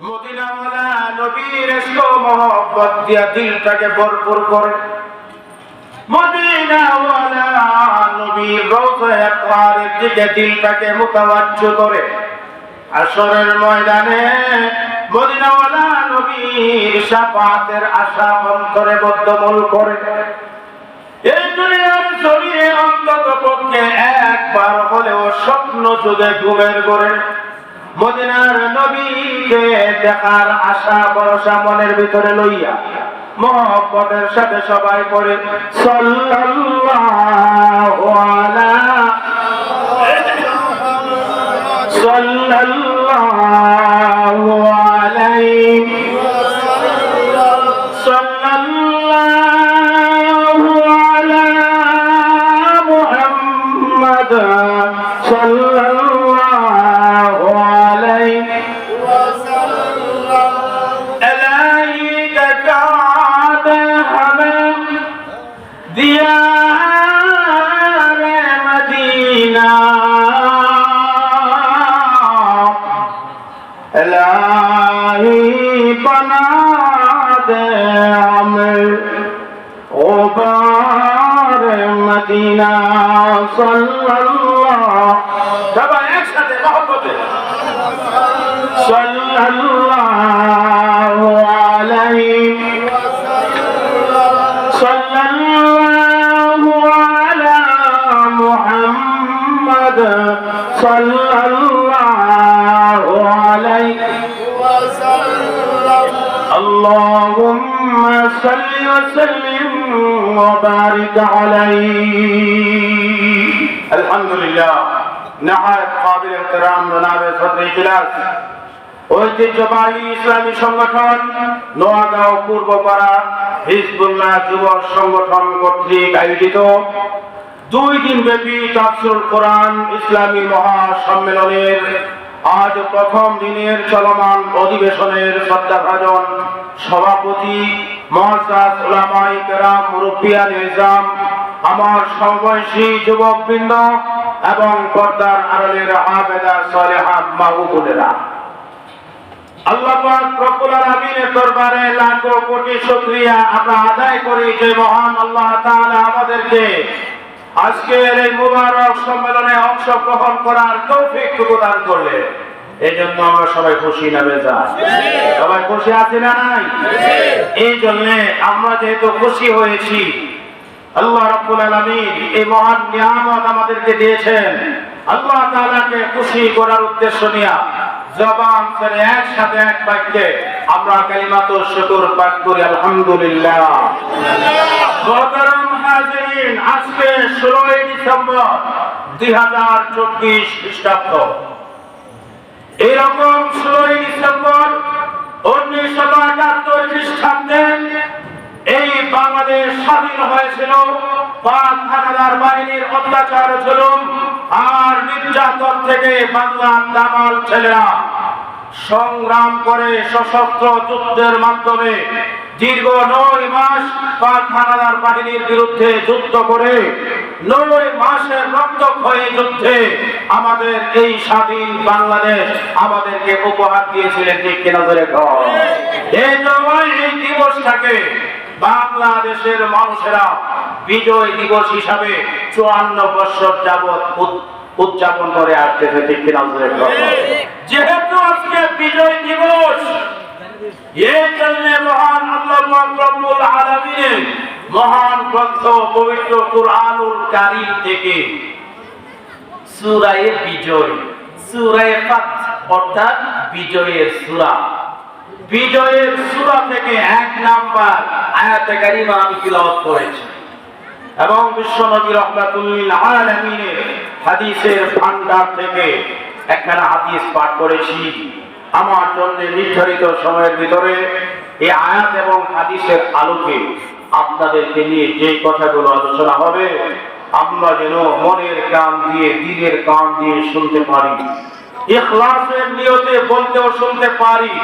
মদিনাওয়ালা নবীর ইশক ও মহব্বত দিয়া দিলটাকে ভরপুর করে। মদিনাওয়ালা নবীর রওজায়ে তাহেরার দিকে দিলটাকে মুতাওয়াজ্জু করে। আসরের ময়দানে মদিনাওয়ালা নবীর শাফাআতের আশা অন্তরে বদ্ধমূল করে। এই দুনিয়ার জমিনে অন্তত পক্ষে একবার হলেও স্বপ্ন যুগে ঘুমের ঘরে মদিনার নবীকে দেখার আশা ভরসা মনের ভিতরে লইয়া মহব্বতের সাথে সবাই পড়ে সাল্লাল্লাহু আলাইহি সাল্লাল্লাহু আলা মুহাম্মাদ সাল্লাল্লাহু আলাইহি ওয়াসাল্লাম। আলাইকা কাদ হাম দিয়ারে মদিনা इलाही बना दे हमें गुबार मदीना सल्लल्लाहु सब एक साथ मोहब्बत सल्लल्लाहु अलैहि सल्लल्लाहु अला मुहम्मद सल्लल्लाहु अलैहि वसल्लम। अल्लाहुम्मा सल्लि व सल्लिम व बारिक अलैहि। अल्हम्दुलिल्लाह नहायत काबिल एहतराम जनाब सदर इजलास ঐতিহ্যবাহী ইসলামী সংগঠন নোয়াগাঁও পূর্বপাড়া হিজবুল্লাহ যুব সংগঠন কর্তৃক আয়োজিত 2 দিন ব্যাপী তাফসীরুল কোরআন ইসলামী মহাসম্মেলনের আজ প্রথম দিনের চলমান অধিবেশনের শ্রদ্ধাভাজন সভাপতি মুআজ্জাজ উলামায়ে কেরাম মুরব্বিয়ান ইসলাম আমার সমবয়সী যুবকবৃন্দ এবং পর্দার আড়ালের আবেদা সালেহা মা ও বোনেরা, আল্লাহ পাক রব্বুল আলামিনের দরবারে লাখো কোটি শুকরিয়া আমরা আদায় করি যে মহান আল্লাহ তাআলা আমাদেরকে আজকের এই মুবারক সম্মেলনে অংশগ্রহণ করার তৌফিক প্রদান করলেন। এই জন্য আমরা সবাই খুশি না বেজার? সবাই খুশি আছি না নাই? এই জন্য আমরা যেহেতু খুশি হয়েছি, আল্লাহ রাব্বুল আলামিন এই মহান নিয়ামত আমাদেরকে দিয়েছেন, আল্লাহ তাআলাকে খুশি করার উদ্দেশ্য নিয়ে জবান ছেড়ে একসাথে এক বাক্যে আমরা কালিমাতুশ শুকর পাঠ করি আলহামদুলিল্লাহ। মুহতারাম হাজিরিন, আজকে 16 ডিসেম্বর 2024 খ্রিস্টাব্দ। এরকম 16 ডিসেম্বর 1971 খ্রিস্টাব্দে এই বাংলাদেশ স্বাধীন হয়েছিল পাক হানাদার বাহিনীর অত্যাচার জুলুম আর নির্যাতন থেকে বাংলার দামাল ছেলেরা সংগ্রাম করে সশস্ত্র যুদ্ধের মাধ্যমে দীর্ঘ 9 মাস পাক হানাদার বাহিনীর বিরুদ্ধে যুদ্ধ করে 9 মাসের রক্তক্ষয়ী যুদ্ধে আমাদের এই স্বাধীন বাংলাদেশ আমাদেরকে উপহার দিয়েছিলেন। ঠিক কিনা ধরে কর? এই সময় এই দিবসটাকে বাংলাদেশের মানুষেরা বিজয় দিবস হিসাবে 54 বছর যাবৎ উদযাপন করে আসতেছে। ঠিক কিনা ধরে কর? যেহেতু আজকে বিজয় দিবস, এই জন্য মহান আল্লাহ পাক রব্বুল আলামিনের মহান গ্রন্থ পবিত্র কুরআনুল কারীম থেকে সূরা বিজয়, সূরা ফাত অর্থাৎ বিজয়ের সূরা, বিজয়ের সূরা থেকে 1 নাম্বার আয়াতে কারিমা আমি তিলাওয়াত করেছি এবং বিশ্বনবী রাহমাতুল আলামিনের হাদিসের ভান্ডার থেকে একখানা হাদিস পাঠ করেছি। আমার জন্য নির্ধারিত সময়ের ভিতরে এই আয়াত এবং হাদিসের আলোকে আপনাদেরকে নিয়ে যে কথাগুলো আলোচনা হবে আমরা যেন মনের কান দিয়ে দিলের কান দিয়ে শুনতে পারি, ইখলাসের নিয়তে বলতেও শুনতে পারি,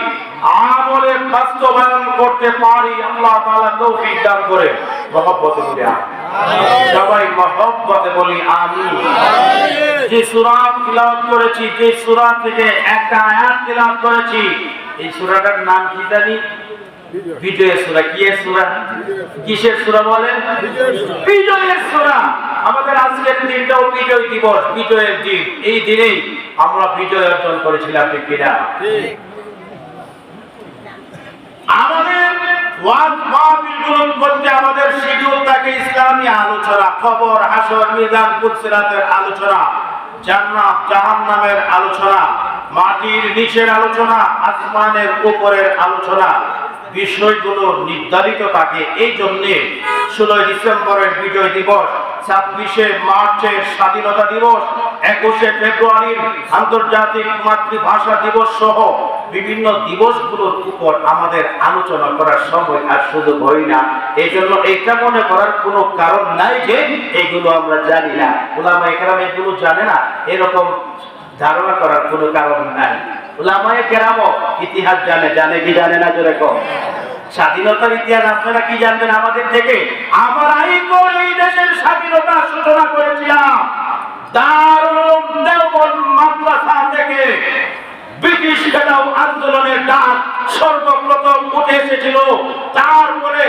আমলে বাস্তবায়ন করতে পারি। আল্লাহ তাআলা তৌফিক দান করে মহব্বতে বলি আমিন। সবাই মহব্বতে বলি আমিন। যে সূরা তিলাওয়াত করেছি, যে সূরা থেকে একটা আয়াত তিলাওয়াত করেছি, এই সূরাটার নাম কি জানি? বিজয়ের সূরা। কি এর সূরা? কিসের সূরা বলেন? বিজয়ের সূরা। আমাদের আজকের দিনটাও বিজয় দিবস, বিজয়ের দিন। এই দিনেই আমরা বিজয় অর্জন করেছিলাম, ঠিক কিনা? আমাদের ওয়াজ মাহফিলগুলোর মধ্যে আমাদের শিডিউল থাকে ইসলামী আলোচনা, খবর, হাসর, মিজান, ফুলসিরাতের আলোচনা, জান্নাত জাহান্নামের আলোচনা, মাটির নিচের আলোচনা, আসমানের উপরের আলোচনা। বিষয়গুলো নির্ধারিত থাকে। এই জন্যে 16 ডিসেম্বরের বিজয় দিবস, 26শে মার্চের স্বাধীনতা দিবস, 21শে ফেব্রুয়ারির আন্তর্জাতিক মাতৃভাষা দিবস সহ বিভিন্ন দিবসগুলোর উপর আমাদের আলোচনা করার সময় আর সুযোগ হয় না। এই জন্য এটা মনে করার কোনো কারণ নাই যে এগুলো আমরা জানি না, উলামায়ে কেরাম এগুলো জানে না, এরকম ধারণা করার কোনো কারণ নাই। উলামায়ে কেরাম ইতিহাস জানে, জানে কি জানে না? জোরে কও। স্বাধীনতার ইতিহাস আপনারা কি জানবেন আমাদের থেকে? আমরা এই দেশের স্বাধীনতা সূচনা করেছিলাম দারুল দেওবন্দ মাদ্রাসা থেকে। ব্রিটিশ ঘেরাও আন্দোলনের ডাক সর্বপ্রথম উঠে এসেছিল। তারপরে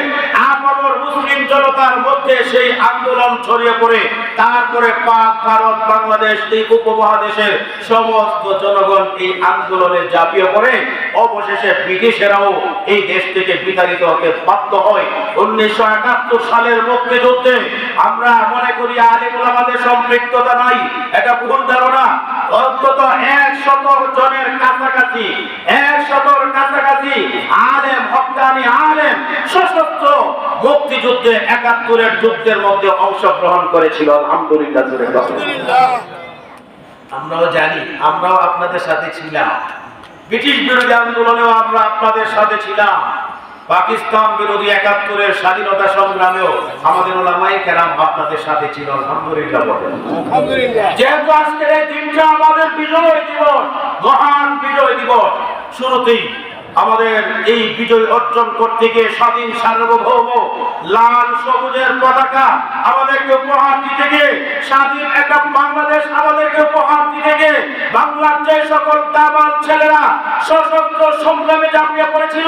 আপামর মুসলিম জনতার মধ্যে সেই আন্দোলন ছড়িয়ে পড়ে তারপরে পাক, ভারত, বাংলাদেশ, এই উপমহাদেশের সমস্ত জনগণ এই আন্দোলনে ঝাঁপিয়ে পড়ে অবশেষে ব্রিটিশেরাও এই দেশ থেকে বিতাড়িত হতে বাধ্য হয়। 1971 সালের মুক্তিযুদ্ধে আমরা মনে করি আলেম ওলামাদের সম্পৃক্ততা নাই, এটা ভুল ধারণা। অন্তত 100 জনের কাছাকাছি, 100 কাছাকাছি আলেম, হক্কানি আলেম সশস্ত্র মুক্তিযুদ্ধে 71-এর যুদ্ধের মধ্যে অংশগ্রহণ করেছিল। আলহামদুলিল্লাহ। আমরাও জানি, আমরাও আপনাদের সাথে ছিলাম। ব্রিটিশ বিরোধী আন্দোলনেও আমরা আপনাদের সাথে ছিলাম। পাকিস্তান বিরোধী 71-এর স্বাধীনতা সংগ্রামেও আমাদের উলামায়ে কেরাম আপনাদের সাথে ছিল। আলহামদুলিল্লাহ বলেন। আলহামদুলিল্লাহ। যেহেতু আজকের এই দিনটা আমাদের বিজয় দিবস, মহান বিজয় দিবস, শুরুতেই আমাদের এই বিজয় অর্জন করতে গিয়ে স্বাধীন সার্বভৌম লাল সবুজের পতাকা আমাদেরকে উপহার দিতে গিয়ে, স্বাধীন একটা বাংলাদেশ আমাদেরকে উপহার দিতে গিয়ে বাংলার যে সকল দামাল ছেলেরা সশস্ত্র সংগ্রামে ঝাঁপিয়ে পড়েছিল,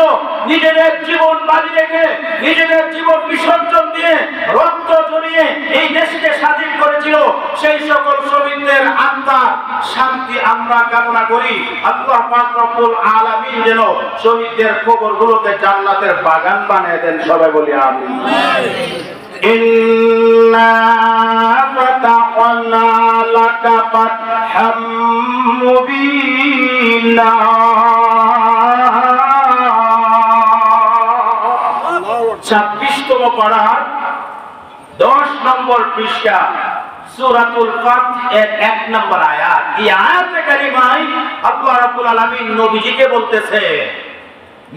নিজেদের জীবন বাজি রেখে, নিজেদের জীবন বিসর্জন দিয়ে, রক্ত ঝরিয়ে এই দেশকে স্বাধীন করেছিল, সেই সকল শহীদদের আত্মার শান্তি আমরা কামনা করি। আল্লাহ পাক রব্বুল আলামিন যেন শহীদদের কবরগুলোতে জান্নাতের বাগান বানিয়ে দেন। সবাই বলি আমিন। ইন্না ফাতাহনা লাকা ফাতহাম মুবিনা। 26তম পারার 10 নম্বর পৃষ্ঠা, সূরাতুল ফাতহ এর 1 নম্বর আয়াত। এই আয়াতে কারিমায় আল্লাহ রাব্বুল আলামিন নবীজিকে বলতেছে,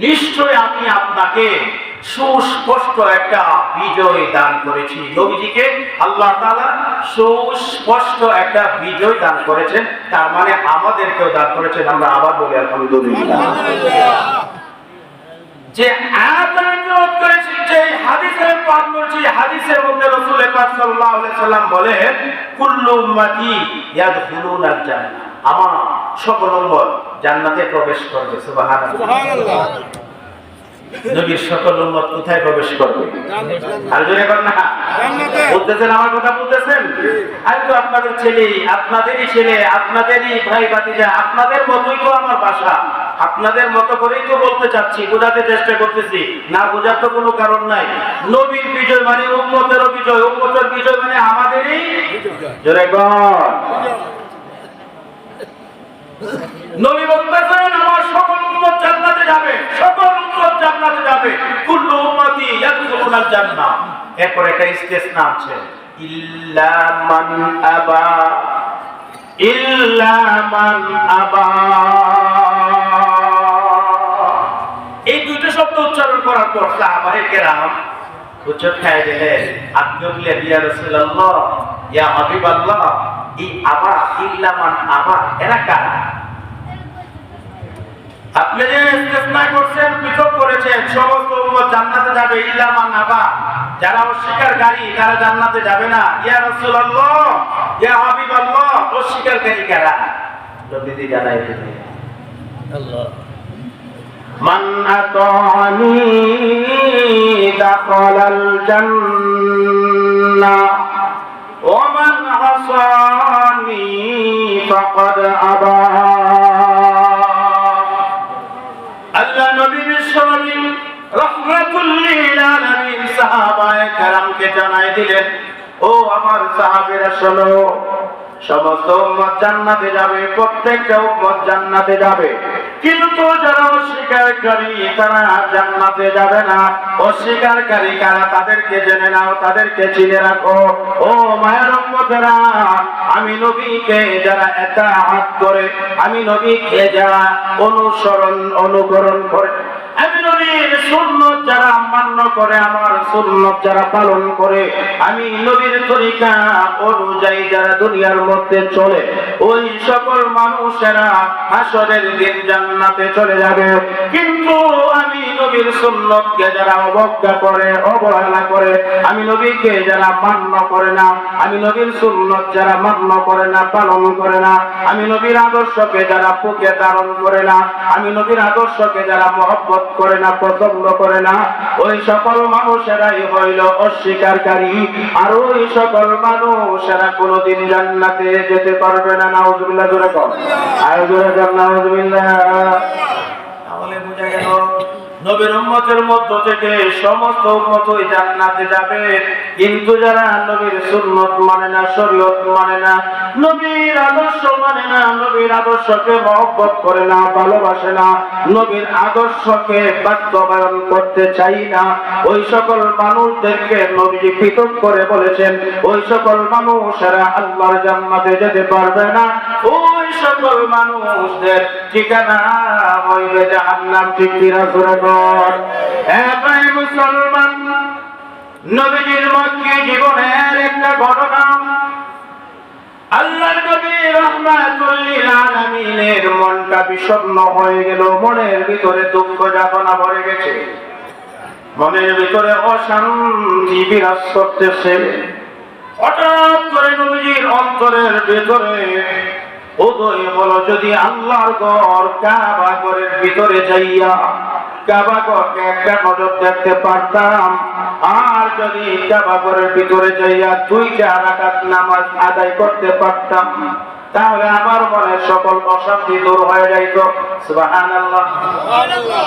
নিশ্চয় আমি আপনাকে সুস্পষ্ট একটা বিজয় দান করেছি। নবীজিকে আল্লাহ তাআলা সুস্পষ্ট একটা বিজয় দান করেছেন, তার মানে আমাদেরকেও দান করেছেন। আমরা আবার বলি আলহামদুলিল্লাহ। যে আয়াত তেলাওয়াত করেছি, যে হাদিসের পাঠ করেছি, হাদিসের মধ্যে রাসূল পাক সাল্লাল্লাহু আলাইহি সাল্লাম বলেন, কুল্লু উম্মতি ইয়াদখুলুনাল জান্নাহ, আমার সকল উম্মত জান্নাতে প্রবেশ করবে। সুবহানাল্লাহ। নবীর সকল উম্মত কোথায় প্রবেশ করবে? আর জোরে বলেন না, জান্নাতে। বলতেছেন, আমার কথা বলতেছেন? আমি তো আপনাদের ছেলে, আপনাদেরই ছেলে, আপনাদেরই ভাই ভাতিজা, আপনাদের মতোই তো আমার বাসা, আপনাদের মতো করেই তো বলতে চাচ্ছি, বোঝাতে চেষ্টা করতেছি। না বোঝার তো কোনো কারণ নাই। নবীর বিজয় মানে উম্মতের বিজয়, উম্মতের বিজয় মানে আমাদেরই বিজয়। জোরে বল। নবী বলতেছেন, আমার সকল উম্মত জান্নাতে যাবে, সকল উম্মত জান্নাতে যাবে। কুল্লু উম্মতি ইয়াদখুলুনাল জান্নাহ। এরপর একটা ইস্তেসনা আছে, ইল্লা মান আবা, ইল্লা মান আবা। এই দুটো শব্দ উচ্চারণ করার পর সাহাবায়ে কেরাম উচ্চারণ খেয়ে গেলেন। আপনি বললেন, ইয়া রাসূলুল্লাহ, ইয়া হাবিবাল্লাহ, এই আবা, ইল্লা মান আবা এরা কারা? আপনি যে ইস্তেসনা করছেন, পৃথক করেছেন, সমস্ত উম্মত জান্নাতে যাবে, ইল্লা মান আবা, যারা অস্বীকারী তারা জান্নাতে যাবে না। ইয়া রাসূলুল্লাহ, ইয়া হাবিবাল্লাহ, অস্বীকারী কারা? নবীজি জানাই দিলেন। আল্লাহ মান আতানি দাখালাল জান্নাহ ওয়া মান আসানি ফাকাদ আবা। আল্লাহ নবী বিশ্বনবী রাহমাতুল লিল আলামিন সাহাবায়ে কেরামকে জানাই দিলেন, ও আমার সাহাবীরা শোনো, সমস্ত উম্মত জান্নাতে যাবে, প্রত্যেকটা উম্মত জান্নাতে যাবে, কিন্তু যারা অস্বীকারী তারা জান্নাতে যাবে না। অস্বীকারী কারা তাদেরকে জেনে নাও, তাদেরকে চিনে রাখো। ও মায়ের উম্মতেরা, আমি নবীকে যারা ইতাআত করে, আমি নবীকে যারা অনুকরণ করে, আমি নবীর সুন্নাত যারা মান্য করে, আমার সুন্নাত যারা পালন করে, আমি নবীর তরিকা অনুযায়ী যারা দুনিয়ার মধ্যে চলে, ওই সকল মানুষেরা হাসরের দিন জান্নাতে চলে যাবে। কিন্তু আমি নবীর সুন্নাতকে যারা অবজ্ঞা করে, অবহেলা করে, আমি নবীকে যারা মান্য করে না, আমি নবীর সুন্নাত যারা মান্য করে না, পালন করে না, আমি নবীর আদর্শকে যারা বুকে ধারণ করে না, আমি নবীর আদর্শকে যারা মহব্বত করে না, পছন্দ করে না, ওই সকল মানুষেরাই হইল অস্বীকারী। আর ওই সকল মানুষেরা কোনদিন জান্নাতে যেতে পারবে না। নাউজুবিল্লাহ জোরে কর, আর জোরে কর নাউজুবিল্লাহ। তাহলে বোঝা গেল নবীর উম্মতের মধ্য থেকে সমস্ত উম্মত ওই জান্নাতে যাবে, কিন্তু যারা নবীর সুন্নাত মানে না, শরীয়ত মানে না, নবীর আদর্শ মানে না, নবীর আদর্শকে মহব্বত করে না, ভালোবাসে না, নবীর আদর্শকে বাস্তবায়ন করতে চাই না, ওই সকল মানুষদেরকে নবী পৃথক করে বলেছেন, ওই সকল মানুষেরা আল্লাহর জান্নাতে যেতে পারবে না। ওই সকল মানুষদের ঠিকানা হইবে জাহান্নাম। ঠিক কিনা সূরা কর। এবারে মুসলমান, নবীজির মক্কি জীবনের একটা ঘটনা, আল্লাহর নবী রাহমাতুল লিল আলামিনের মনটা বিষণ্ণ হয়ে গেল, মনের ভিতরে দুঃখ যাতনা ভরে গেছে, মনের ভিতরে অশান্তি বিরাজ করতেছে। হঠাৎ করে নবীজির অন্তরের ভিতরে উদয় হলো, যদি আল্লাহর ঘর কাবা ঘরের ভিতরে যাইয়া কাবা ঘরকে একটা নজর দেখতে পারতাম, আর যদি কাবা ঘরের ভিতরে যাইয়া 2টা রাকাত নামাজ আদায় করতে পারতাম, তাহলে আমার মনের সকল অশান্তি দূর হয়ে যাইত। সুবহানাল্লাহ, সুবহানাল্লাহ।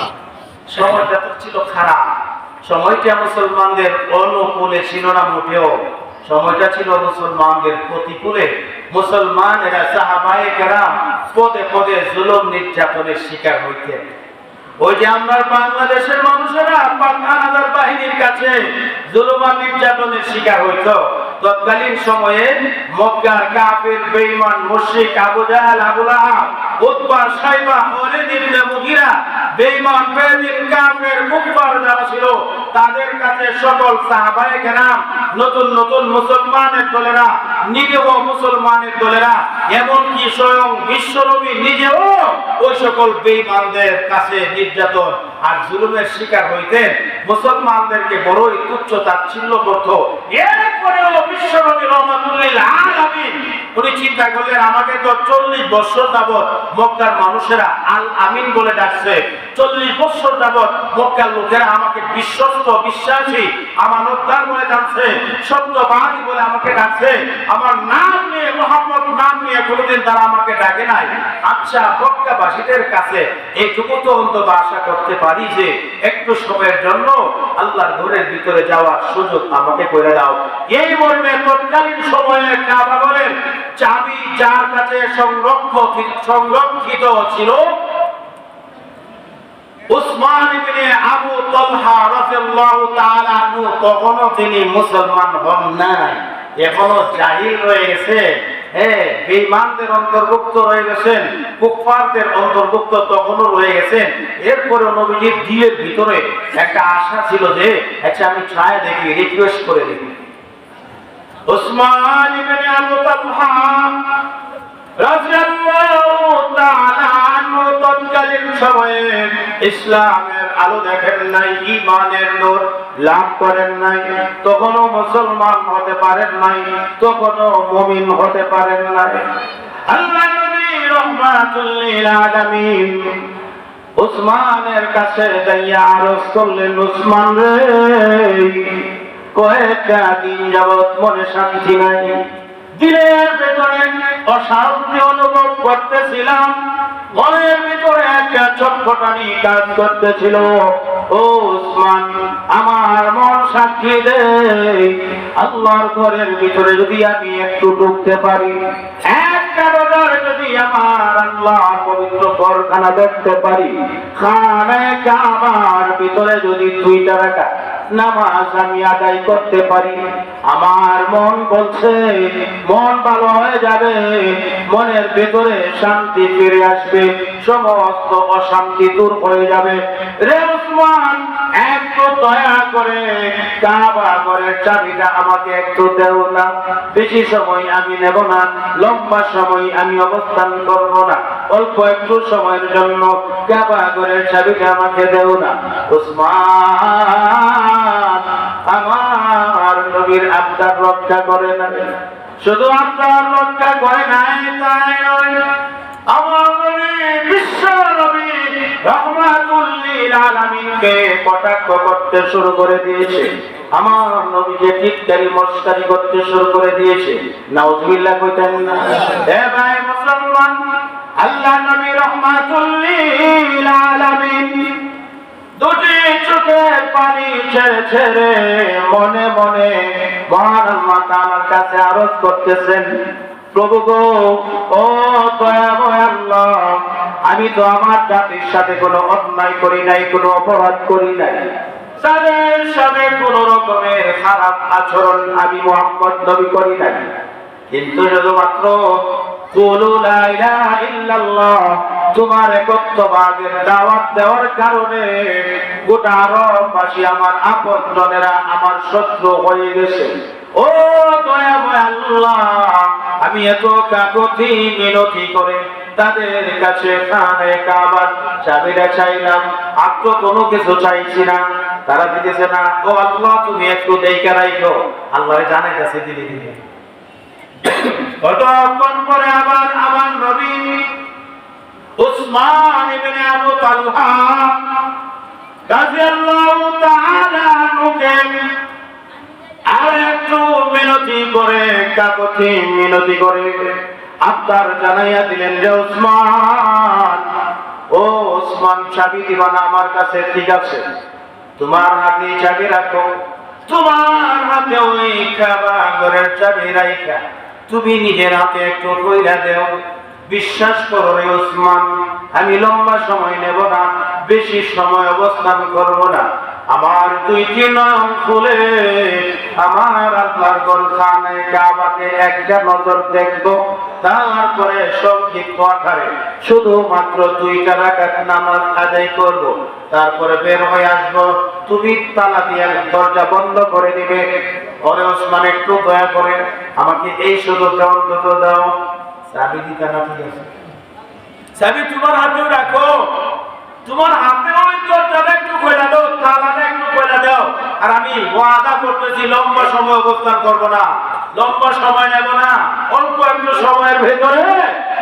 সময়টা তো ছিল খারাপ, সময়টা মুসলমানদের অনুকূলে ছিল না মোটেও, সময়টা ছিল মুসলমানদের প্রতিকূলে। মুসলমানেরা সাহাবায়ে কেরাম পদে পদে জুলুম নির্যাতনের শিকার হইতেন। ওই যে আমরা বাংলাদেশের মানুষেরা পাক হানাদার বাহিনীর কাছে জুলুম আর নির্যাতনের শিকার হইত, তৎকালীন সময়ে মক্কার কাফির বেঈমান মুশরিক আবু জাহেল, আবু লাহাব, উতবা, শাইবা, ওয়ালিদ ইবনে মুগীরা, বেঈমান বেদিন কাফের কুফার যারা ছিল, তাদের কাছে সকল সাহাবায়ে কেরাম, নতুন নতুন মুসলমানের দলেরা, নিরীহ মুসলমানের দলেরা, এমনকি স্বয়ং বিশ্বনবী নিজেও ওই সকল বেঈমানদের কাছে নির্যাতন আর জুলুমের শিকার হইতেন। মুসলমানদেরকে বড়ই তুচ্ছ তাচ্ছিল্য করত। এরপরেও বিশ্বনবী রাহমাতুল লিল আলামিন উনি চিন্তা করলেন, আমাকে তো 40 বছর যাবত মক্কার মানুষেরা আল আমিন বলে ডাকছে, 40 বছর যাবত মক্কার লোকেরা আমাকে বিশ্বস্ত, বিশ্বাসী, আমানতদার বলে ডাকছে, সত্যবাদী বলে আমাকে ডাকছে, আমার নাম নিয়ে, মুহাম্মদ নাম নিয়ে কোনোদিন তারা আমাকে ডাকে নাই। আচ্ছা, মক্কাবাসীদের কাছে এইটুকু তো অন্তত আশা করতে পারি যে একটু সময়ের জন্য আল্লাহর ঘরের ভিতরে যাওয়ার সুযোগ আমাকে করে দাও। এই মর্মে তৎকালীন সময়ে কাবা ঘরের চাবি যার কাছে সংরক্ষিত ছিল, উসমান ইবনে আবু তালহা রাদিয়াল্লাহু তাআলা আনহু, তখনও তিনি মুসলমান হন নাই, এখনো জাহিল রয়ে গেছে, বেঈমানদের অন্তর্ভুক্ত রয়ে গেছেন, কুফফারদের অন্তর্ভুক্ত তখনও রয়ে গেছেন। এরপরে নবীজির দিলের ভিতরে একটা আশা ছিল যে আচ্ছা আমি ট্রাই দেখি, রিকোয়েস্ট করে দেখি। উসমান ইবনে আবু তালহা রাদিয়াল্লাহু তাআলা আনহু তৎকালীন সময়ে ইসলামের আলো দেখেন নাই, ঈমানের নূর লাভ করেন নাই, তখনও মুসলমান হতে পারেন নাই, তখনও মুমিন হতে পারেন নাই। আল্লাহ নবী রাহমাতুল লিল আলামিন উসমানের কাছে যাইয়া আরজ করলেন, উসমান রে, কয়েকটা দিন যাবৎ মনে শান্তি নাই, দিলের ভেতরে অশান্তি অনুভব করতেছিলাম, মনের ভিতরে একটা ছটফটানি কাজ করতেছিল। ও উসমান, আমার মন সাক্ষী দে, আল্লাহর ঘরের ভিতরে যদি আমি একটু ঢুকতে পারি, একটা রোজার যদি আমার আল্লাহর পবিত্র ঘরখানা দেখতে পারি, খানায়ে কাবার ভিতরে যদি 2টা রাকাত নামাজ আমি আদায় করতে পারি, আমার মন বলছে মন ভালো হয়ে যাবে, মনের ভিতরে শান্তি ফিরে আসবে, সমস্ত অশান্তি দূর হয়ে যাবে। রে উসমান, একটু দয়া করে কাবা ঘরের চাবিটা আমাকে একটু দেও না, বেশি সময় আমি নেব না, লম্বা সময় আমি অবস্থান করব না, অল্প একটু সময়ের জন্য কাবা ঘরের চাবিটা আমাকে দেও না। উসমান আমার নবীর আবদার রক্ষা করে না, শুধু আবদার রক্ষা করে নাই তাই নয়, আমার নবী বিশ্ব নবী রাহমাতুল লিল আলামিনকে কটাক্ষ করতে শুরু করে দিয়েছে, আমার নবীকে টিটকারি মস্কারি করতে শুরু করে দিয়েছে। নাউজুবিল্লাহ কইতেন না? এ ভাই মুসলমান, আল্লাহ নবী রাহমাতুল লিল আলামিন দুটি চোখের পানি ছেড়ে ছেড়ে মনে মনে মহান আল্লাহ তাআলার কাছে আরজ করতেছেন, প্রভু গো, ও দয়াময় আল্লাহ, আমি তো আমার জাতির সাথে কোনো অন্যায় করি নাই, কোনো অপরাধ করি নাই, তাদের সাথে কোনো রকমের খারাপ আচরণ আমি মুহাম্মদ নবী করি নাই, কিন্তু শুধুমাত্র কুলু লা ইলাহা ইল্লাল্লাহ তোমার একত্ববাদের দাওয়াত দেওয়ার কারণে গোটা আরববাসী আমার আপনজনেরা আমার শত্রু হয়ে গেছে। ও দয়াময় আল্লাহ, আমি এত কাকুতি মিনতি করে তাদের কাছে খানায়ে কাবার চাবিটা চাইলাম, আর তো কোনো কিছু চাইছি না, তারা দিতেছে না। ও আল্লাহ, তুমি একটু দেইখা রাখো, আল্লাহ জানাইতেছে দিলে দিলে। কতক্ষণ পরে আবার আমার নবী উসমান ইবনে আবু তালহা রাদিয়াল্লাহু তাআলা আনহুকে আর একটু মিনতি করে, কাকুতি মিনতি করে আবদার জানাইয়া দিলেন যে উসমান, ও উসমান, চাবি দিবা না আমার কাছে? ঠিক আছে, তোমার হাতে চাবি রাখো, তোমার হাতে ওই কাবা ঘরের চাবি রাখা তুমি নিজের হাতে একটু কইরা দেও। বিশ্বাস করো রে উসমান, আমি লম্বা সময় নেব না, বেশি সময় অবস্থান করব না, আমার 2টি নয়ন খুলে আমার আল্লাহর ঘর খানায়ে কাবাকে একটা নজর দেখব, তারপরে সংক্ষিপ্ত আকারে শুধুমাত্র 2টা রাকাত নামাজ আদায় করব, তারপরে বের হয়ে আসবো, তুমি তালা দিয়ে দরজা বন্ধ করে দিবে। ওরে উসমান, একটু দয়া করে আমাকে এই সুযোগটা অন্তত দাও। চাবি দিতে না? ঠিক আছে, চাবি তোমার হাতেও রাখো, তোমার হাতে ওই দরজাটা একটু খোলা দাও, তালাটা একটু খোলা দাও, আর আমি ওয়াদা করতেছি লম্বা সময় অবস্থান করব না, লম্বা সময় নেব না, অল্প একটু সময়ের ভেতরে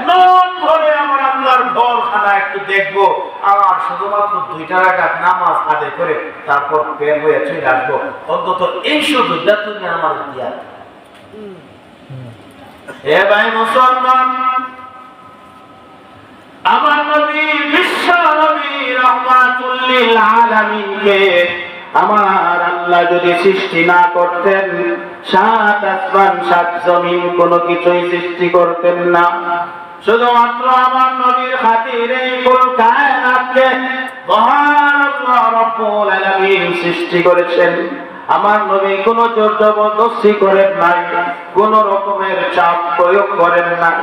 নন করে আমার আল্লাহর ঘরখানা একটু দেখবো, আর শুধুমাত্র 2টা রাকাত নামাজ আদায় করে তারপর বের হয়ে চলে আসবো, অন্তত এই সুযোগটা তুমি আমার দিয়া। এ ভাই মুসলমান, আমার নবী বিশ্ব নবী রাহমাতুল লিল আলামিনকে আমার আল্লাহ যদি সৃষ্টি না করতেন, 7 আসমান 7 জমিন কোনো কিছুই সৃষ্টি করতেন না, শুধুমাত্র আমার নবীর খাতিরে কুল কায়নাতকে মহান আল্লাহ রাব্বুল আলামিন সৃষ্টি করেছেন। আমার নবী কোন জোর জবরদস্তি করেন নাই, কোন রকমের চাপ প্রয়োগ করেন নাই,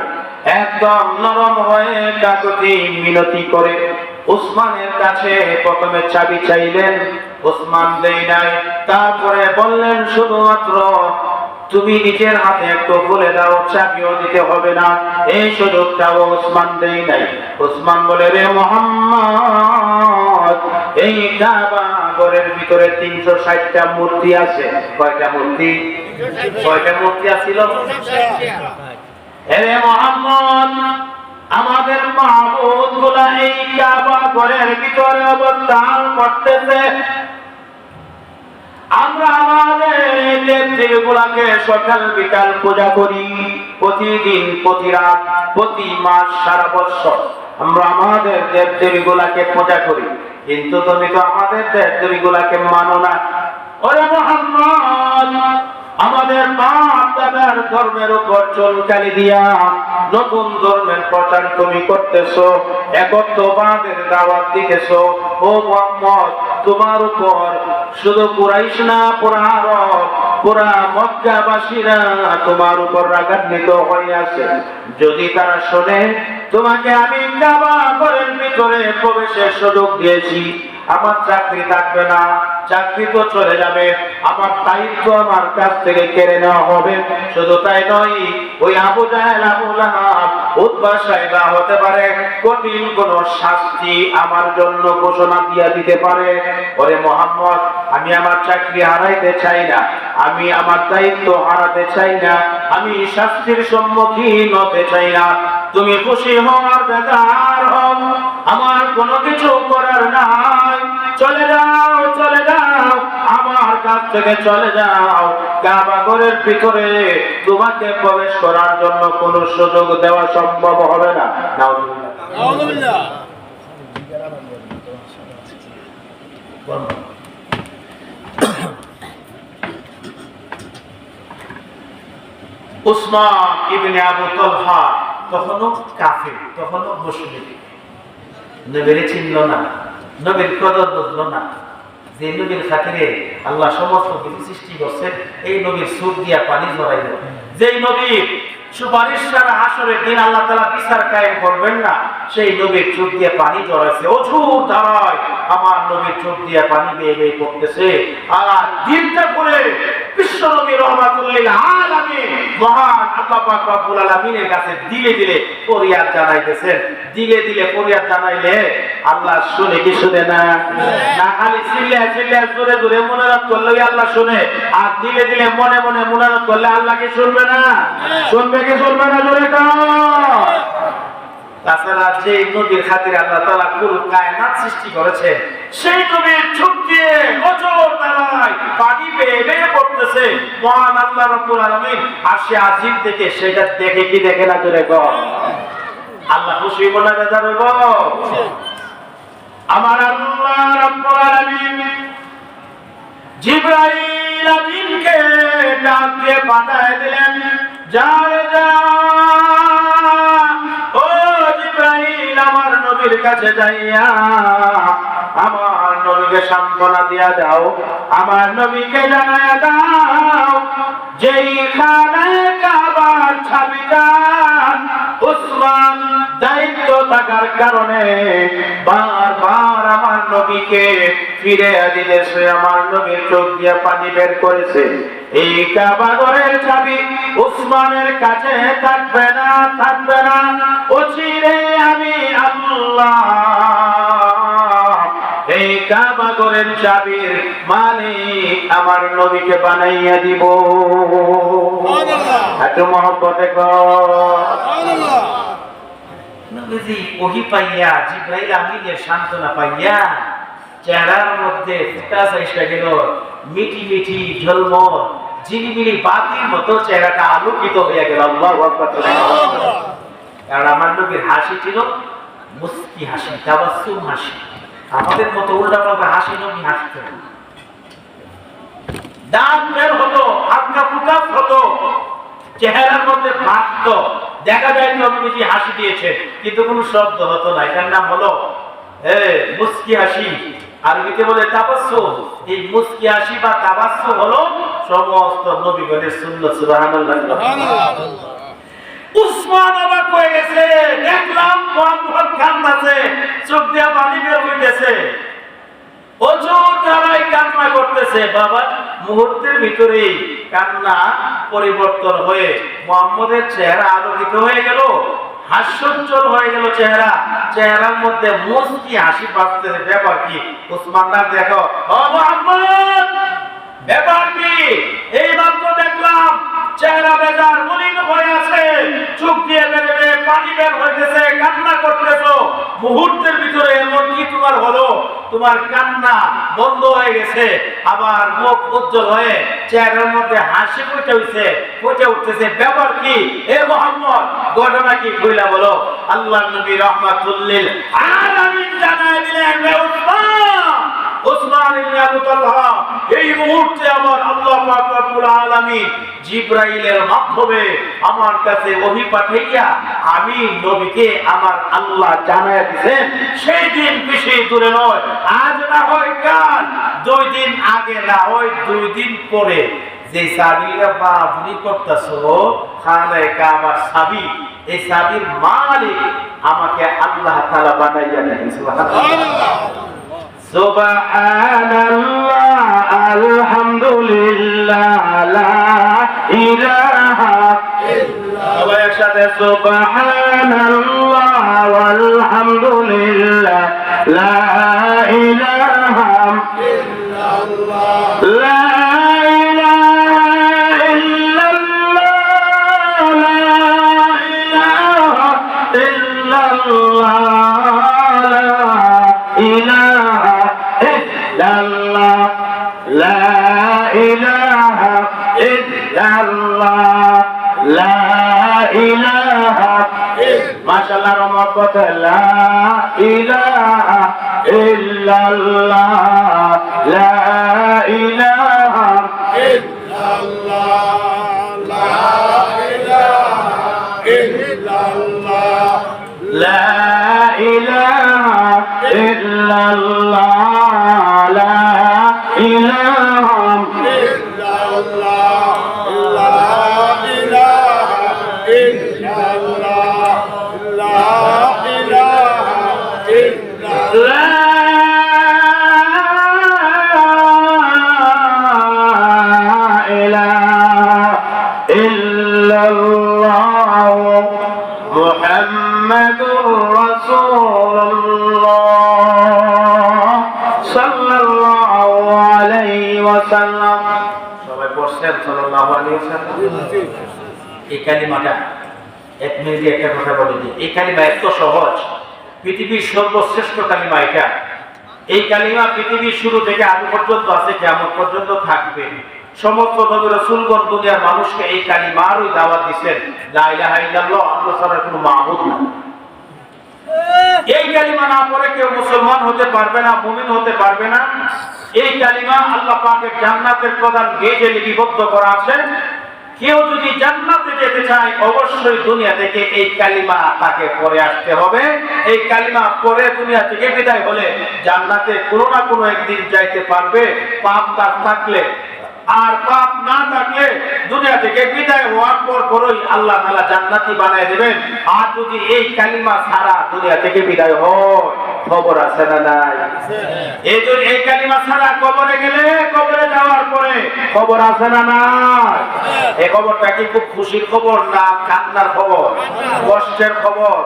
একদম নরম হয়ে কাকুতি মিনতি করে উসমানের কাছে প্রথমে চাবি চাইলেন, উসমান দেই নাই, তারপরে বললেন শুধুমাত্র তুমি নিজের হাতে একটু খুলে দাও, চাবিও দিতে হবে না, এই সুযোগটাও উসমান দেই নাই। উসমান বলে, রে মুহাম্মদ, এই কাবা ঘরের ভিতরে 360টা মূর্তি আছে। কয়টা মূর্তি? কয়টা মূর্তি আছিল? রে মুহাম্মদ, আমাদের মাহবুব গুলা এই কাবা ঘরের ভিতরে অবস্থান করতেছে। আমরা আমাদের দেবদেবীগুলাকে সকাল বিকাল পূজা করি, প্রতিদিন, প্রতি রাত, প্রতি মাস, সারা বছর আমরা আমাদের দেবদেবীগুলাকে পূজা করি। কিন্তু তুমি তো আমাদের দেবদেবীগুলাকে মানো না। ওরে মুহাম্মদ, আমাদের বাপ দাদার ধর্মের উপর চুনকালি দিয়া নতুন ধর্মের প্রচার তুমি করতেছো, একত্ববাদের দাওয়াত দিতেছো। ও মুহাম্মদ, তোমার উপর শুধু কুরাইশ না, পুরা আরব, পুরা মক্কাবাসীরা তোমার উপর রাগান্বিত হয়ে আছে। যদি তারা শোনে তোমাকে আমি কাবা ঘরের ভিতরে প্রবেশের সুযোগ দিয়েছি, আমার চাকরি থাকবে না, চাকরি তো চলে যাবে, আমার দায়িত্ব আমার কাছ থেকে কেড়ে নেওয়া হবে। শুধু তাই নয়, ওই আবু জাহেল, আবু লাহাব, উতবা সাইবা হতে পারে কঠিন কোন শাস্তি আমার জন্য ঘোষণা দিয়ে দিতে পারে। ওরে মুহাম্মদ, আমি আমার চাকরি হারাইতে চাই না, আমি আমার দায়িত্ব হারাতে চাই না, আমি শাস্তির সম্মুখীন হতে চাই না। তুমি খুশি হও আর বেজার হও, আমার কোনো কিছু করার নাই। চলে যাও, চলে যাও, আমার কাছ থেকে চলে যাও। কাবা ঘরের ভিতরে তোমাকে প্রবেশ করার জন্য কোনো সুযোগ দেওয়া সম্ভব হবে না। নাউজুবিল্লাহ। উসমান ইবনে আবু তালহা তখনও কাফের, তখনও মুশরিক, নবীর চিনল না, নবীর কদর বুঝলো না। যে নবীর খাতিরে আল্লাহ সমস্ত কিছু সৃষ্টি করছেন, এই নবীর সুখ দিয়া পানি ঝরাইল। যেই নবীর সুপারিশ ছাড়া হাসরের দিন আল্লাহ তাআলা বিচার কায়েম করবেন না, সেই নবীর চোখ দিয়ে পানি ঝরাইছে। অঝোর ধারায় আমার নবীর চোখ দিয়ে পানি বেয়ে বেয়ে পড়তেছে। আর দিনটা করে বিশ্ব নবী রহমাতুল্লিল আলামিন মহান আল্লাহ পাক রব্বুল আলামিনের কাছে দিলে দিলে ফরিয়াদ জানাইতেছেন। দিলে দিলে ফরিয়াদ জানাইলে আল্লাহ শুনে কি শুনে না? না খালি চিল্লায় চিল্লায় জোরে জোরে মুনাজাত করলে আল্লাহ শুনে, আর দিলে দিলে মনে মনে মুনাজাত করলে আল্লাহ কি শুনবে না? শুনবে কি শুনবে না? জোরে কও। তাছাড়া যে নবীর খাতিরে আল্লাহ তাআলা কুল কায়নাত সৃষ্টি করেছেন, সেই নবীর চোখ দিয়ে অজর ধারায় পানি বেয়ে বেয়ে পড়তেছে। মহান আল্লাহ রাব্বুল আলামিন আরশে আজিম থেকে সেটা দেখে কি দেখে না? জোরে কও। আল্লাহ খুশি মনে বেজার হইব? আমার আল্লাহ রাব্বুল আলামিন জিবরাইল আমিনকে ডাক দিয়ে পাঠায় দিলেন, যার যা ও জিবরাইল, আমার নবীর কাছে যাইয়া আমার নবীকে সান্ত্বনা দিয়া দাও, আমার নবীকে জানায়া দাও যেই খানায় কাবার চাবিটা উসমান দায়িত্ব থাকার কারণে বারবার আমার নবীকে ফিরে দিতেছে, আমার নবীর চোখ দিয়ে পানি বের করেছে। এই কাবা ঘরের চাবি উসমানের কাছে থাকবে না, থাকবে না। অচিরে আমি আল্লাহ এই কাবা ঘরের চাবির মালিক আমার নবীকে বানাইয়া দিব। এত মহব্বতে নবীজি ওহী পাইয়া, জিবরাইল আমিনের সান্ত্বনা পাইয়া চেহারার মধ্যে ফোঁটা এসে গেল, মিটি মিটি ঝলমল ঝিলিমিলি বাতির মতো চেহারাটা আলোকিত হয়ে গেল। আল্লাহু আকবার। কারণ আমার নবীর হাসি ছিল মুস্কি হাসি, তাবাসসুম হাসি। আমাদের মতো উল্টা পাল্টা হাসি নবী হাসতেন, দাঁত বের হতো, হালকা ফুকা হতো, চেহারার মধ্যে ভাসত, দেখা যায় নবীজি হাসি দিয়েছেন কিন্তু কোনো শব্দ হতো না। এটার নাম হলো মুস্কি হাসি, আরবিতে বলে তাবাসসুম। এই মুস্কি হাসি বা তাবাসসুম হলো সমস্ত নবীগণের সুন্নাত। সুবহানাল্লাহ। উসমান অবাক হয়ে গেছে, দেখলাম মুহাম্মদ কান্নাছে, চোখ দিয়ে পানি বের হইতেছে, অজর ধারায় কান্না করতেছে। বাবা মুহূর্তের ভিতরেই কান্না পরিবর্তন হয়ে মুহাম্মদের চেহারা আলোকিত হয়ে গেল, হাস্যোজ্জ্বল হয়ে গেল চেহারা, চেহারার মধ্যে মুস্কি হাসি পাচ্ছে। ব্যাপার কি? উসমান না দেখো, ও মুহাম্মদ ব্যাপার কি? এই মাত্র দেখলাম চেহারা বেজার মলিন হয়ে আছে, চোখ দিয়ে বেরে বেরে পানি বের হইতেছে, কান্না করতেছো। মুহূর্তের ভিতরে এমন কি তোমার হলো, তোমার কান্না বন্ধ হয়ে গেছে, আবার মুখ উজ্জ্বল হয়ে চেহারার মধ্যে হাসি ফুটে উঠতেছে। ব্যাপার কি এ মুহাম্মদ, ঘটনা কি কইলা বলো। আল্লাহর নবী রাহমাতুল্লিল আলামিন জানায় দিলেন, উসমান ইবনে আবু তালহা, এই মুহূর্তে আমার আল্লাহ পাক রব্বুল আলামিন জিবরাইলের মাধ্যমে আমার কাছে ওহী পাঠাইয়া আমি নবীকে আমার আল্লাহ জানায় দিয়েছেন। সেই দিন বেশি দূরে নয়, আজ না হয় কাল, 2 দিন আগে না হয় 2 দিন পরে যে সাবিরা বাবরি করতেছো খানায়ে কাবার সাবি, এই সাবির মালিক আমাকে আল্লাহ তাআলা বানাইয়া দেন। সুবহানাল্লাহ সুবহানাল্লাহ আলহামদুলিল্লাহ লা ইলাহা ইল্লাল্লাহ। সবাই একসাথে সুবহানাল্লাহ আলহামদুলিল্লাহ লা ইলাহা ইল্লাল্লাহ লা মাশাআল্লাহ রহমত লা ইলাহা ইল্লাল্লাহ লা ইলাহা ইল্লাল্লাহ লা ইলাহা ইল্লাল্লাহ লা ইলাহা ইল্লাল্লাহ লা ইলাহা ইল্লাল্লাহ লা ইলাহা ইল্লাল্লাহ লা ইলাহা ইল্লাল্লাহ মুহাম্মাদুর রাসূলুল্লাহ সাল্লাল্লাহু আলাইহি ওয়াসাল্লাম। সবাই পড়ছেন সাল্লাল্লাহু আলাইহি ওয়াসাল্লাম। এই কালিমাটা এক মিনিটে একটা কথা বলে দিই, এই কালিমা এত সহজ, পৃথিবীর সর্বশ্রেষ্ঠ কালিমা এটা। এই কালিমা পৃথিবীর শুরু থেকে আজ পর্যন্ত আছে, কিয়ামত পর্যন্ত থাকবে। সমস্ত নবী রাসূলগণ দুনিয়ার মানুষকে এই কালিমারই দাওয়াত দিয়েছেন, লা ইলাহা ইল্লাল্লাহ, আল্লাহ ছাড়া কোনো মাবুদ নেই। এই কালিমা না পড়ে কেউ মুসলমান হতে পারবে না, মুমিন হতে পারবে না। এই কালিমা আল্লাহ পাকের জান্নাতের প্রধান গেটে লিপিবদ্ধ করা আছে। কেউ যদি জান্নাতে যেতে চায় অবশ্যই দুনিয়া থেকে এই কালিমা তাকে পড়ে আসতে হবে। এই কালিমা পড়ে দুনিয়া থেকে বিদায় হলে জান্নাতে কোনো না কোনো একদিন যাইতে পারবে, পাপ কাজ থাকলে। আর পাপ না থাকলে দুনিয়া থেকে বিদায় হওয়ার পরই আল্লাহ তাআলা জান্নাতি বানায় দেবেন। আর যদি এই কালিমা ছাড়া দুনিয়া থেকে বিদায় হয়, খবর আছে না নাই? এই কালিমা ছাড়া কবরে গেলে, কবরে যাওয়ার পরে খবর আছে না নাই? এই খবরটা কি খুব খুশির খবর না কান্নার খবর, কষ্টের খবর,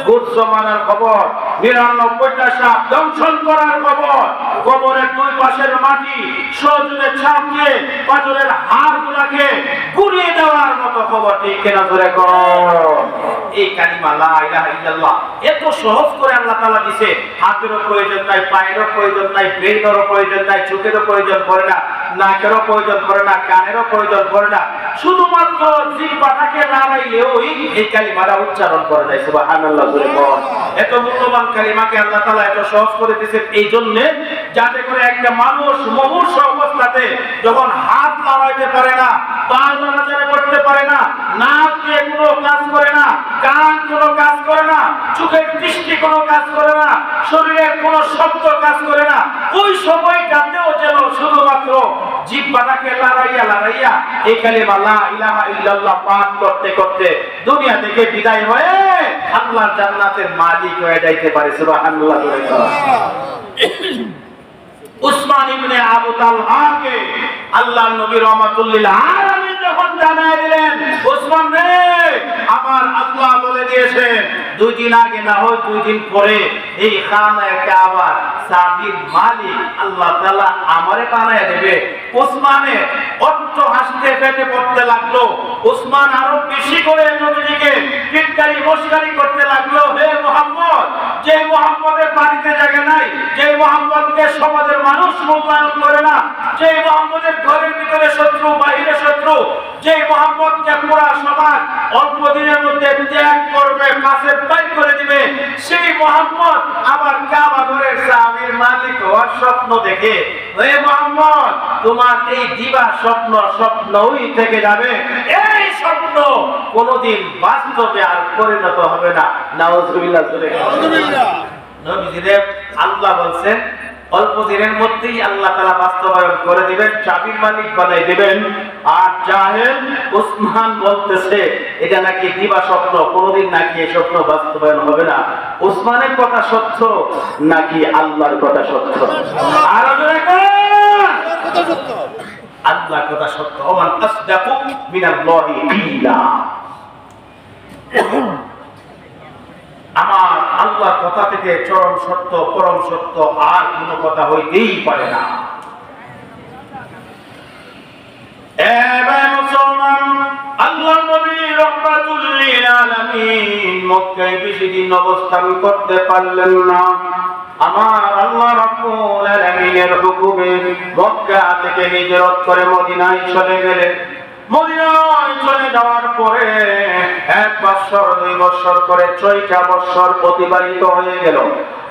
বুঝ জমানোর খবর, ৯৯টা সাপ দংশন করার খবর, কবরের 2 পাশের মাটি সজনে ছাপ দিয়ে পাথরের হাড়গুলোকে গুড়িয়ে দেওয়ার মতো খবর। ঠিক কিনা ধরে কর। এই কালিমা লা ইলাহা ইল্লাল্লাহ এত সহজ করে আল্লাহ তাআলা দিয়েছে, হাতেরও প্রয়োজন নাই, পায়েরও প্রয়োজন নাই, ব্রেইনেরও প্রয়োজন নাই, চোখেরও প্রয়োজন পড়ে না, নাকেরও প্রয়োজন পড়ে না, কানেরও প্রয়োজন পড়ে না। শুধুমাত্র জিহ্বাটাকে নাড়াইলেও এই কালিমাটা উচ্চারণ করা যায়। সুবহানাল্লাহ বলে বল। এত মূল্যবান কালিমাকে আল্লাহ তাআলা এত সহজ করে দিয়েছেন এই জন্য, যাতে করে একটা মানুষ মুমূর্ষু অবস্থাতে যখন হাত নাড়াইতে পারে না, পা নাড়াচাড়া করতে পারে না, নাক দিয়ে কোনো কাজ করে না, কান কোনো কাজ করে না, চোখের দৃষ্টি কোনো কাজ করে না, শরীরের কোনো শব্দ কাজ করে না, ওই সময়টাতেও যেন শুধুমাত্র জিহ্বাটাকে লড়াইয়া এই কালিমা লা ইলাহা ইল্লাল্লাহ পাঠ করতে করতে দুনিয়া থেকে বিদায় হয়ে আল্লাহর জান্নাতের মালিক হয়ে যাইতে পারে। সুবহানাল্লাহ। উসমান ইবনে আবু তালহাকে আল্লাহর নবী রাহমাতুল্লিল আলামিন যখন জানায় দিলেন, উসমান রে, আমার আল্লাহ বলে দিয়েছেন 2 দিন আগে না হয় 2 দিন পরে এই খানায়ে কাবা সাবির মালিক আল্লাহ তাআলা আমারে বানায় দেবে। উসমানে অট্ট হাসতে পেটে পড়তে লাগলো। উসমান আরো বেশি করে নবীজিকে টিটকারি মশকারি করতে লাগলো, হে মুহাম্মদ, যে মুহাম্মদের বাড়িতে জায়গা নাই, যে মুহাম্মদকে সমাজের মানুষ মূল্যায়ন করে না, যে মুহাম্মদের ঘরের ভিতরে শত্রু, বাইরে শত্রু, যে মুহাম্মদকে পুরা সমাজ অল্প দিনের মধ্যে ত্যাগ করবে, কাছে বাইর করে দিবে, সেই মুহাম্মদ আবার কাবা ঘরের চাবির মালিক হওয়ার স্বপ্ন দেখে, হে মুহাম্মদ, তোমার এই দিবা স্বপ্ন স্বপ্নই থেকে যাবে, এই স্বপ্ন কোনদিন বাস্তবে আর পরিণত হবে না। নাউজুবিল্লাহ। নবীজিরে আল্লাহ বলছেন অল্প দিনের মধ্যেই আল্লাহ তাআলা বাস্তবায়ন করে দিবেন, চাবির মালিক বানাই দিবেন। আর জাহেল উসমান বলতেছে এটা নাকি দিবা স্বপ্ন, কোনদিন নাকি এই স্বপ্ন বাস্তবায়ন হবে না। উসমানের কথা সত্য নাকি আল্লাহর কথা সত্য? আর আল্লাহর কথা সত্য। ওমান আসদাকু মিনাল্লাহি কিলা। আমার আল্লাহর কথা থেকে চরম সত্য, পরম সত্য আর কোনো কথা হইতেই পারে না। এবার মুসলমান, আল্লাহ নবী রাহমাতুল লিল আলামিন মক্কায় বেশি দিন অবস্থান করতে পারলেন না। আমার আল্লাহ রাব্বুল আলামিনের হুকুমে মক্কা থেকে হিজরত করে মদিনায় চলে গেলেন। মদিনায় চলে যাওয়ার পরে 1 বছর 2 বছর করে 6টা বছর অতিবাহিত হয়ে গেল।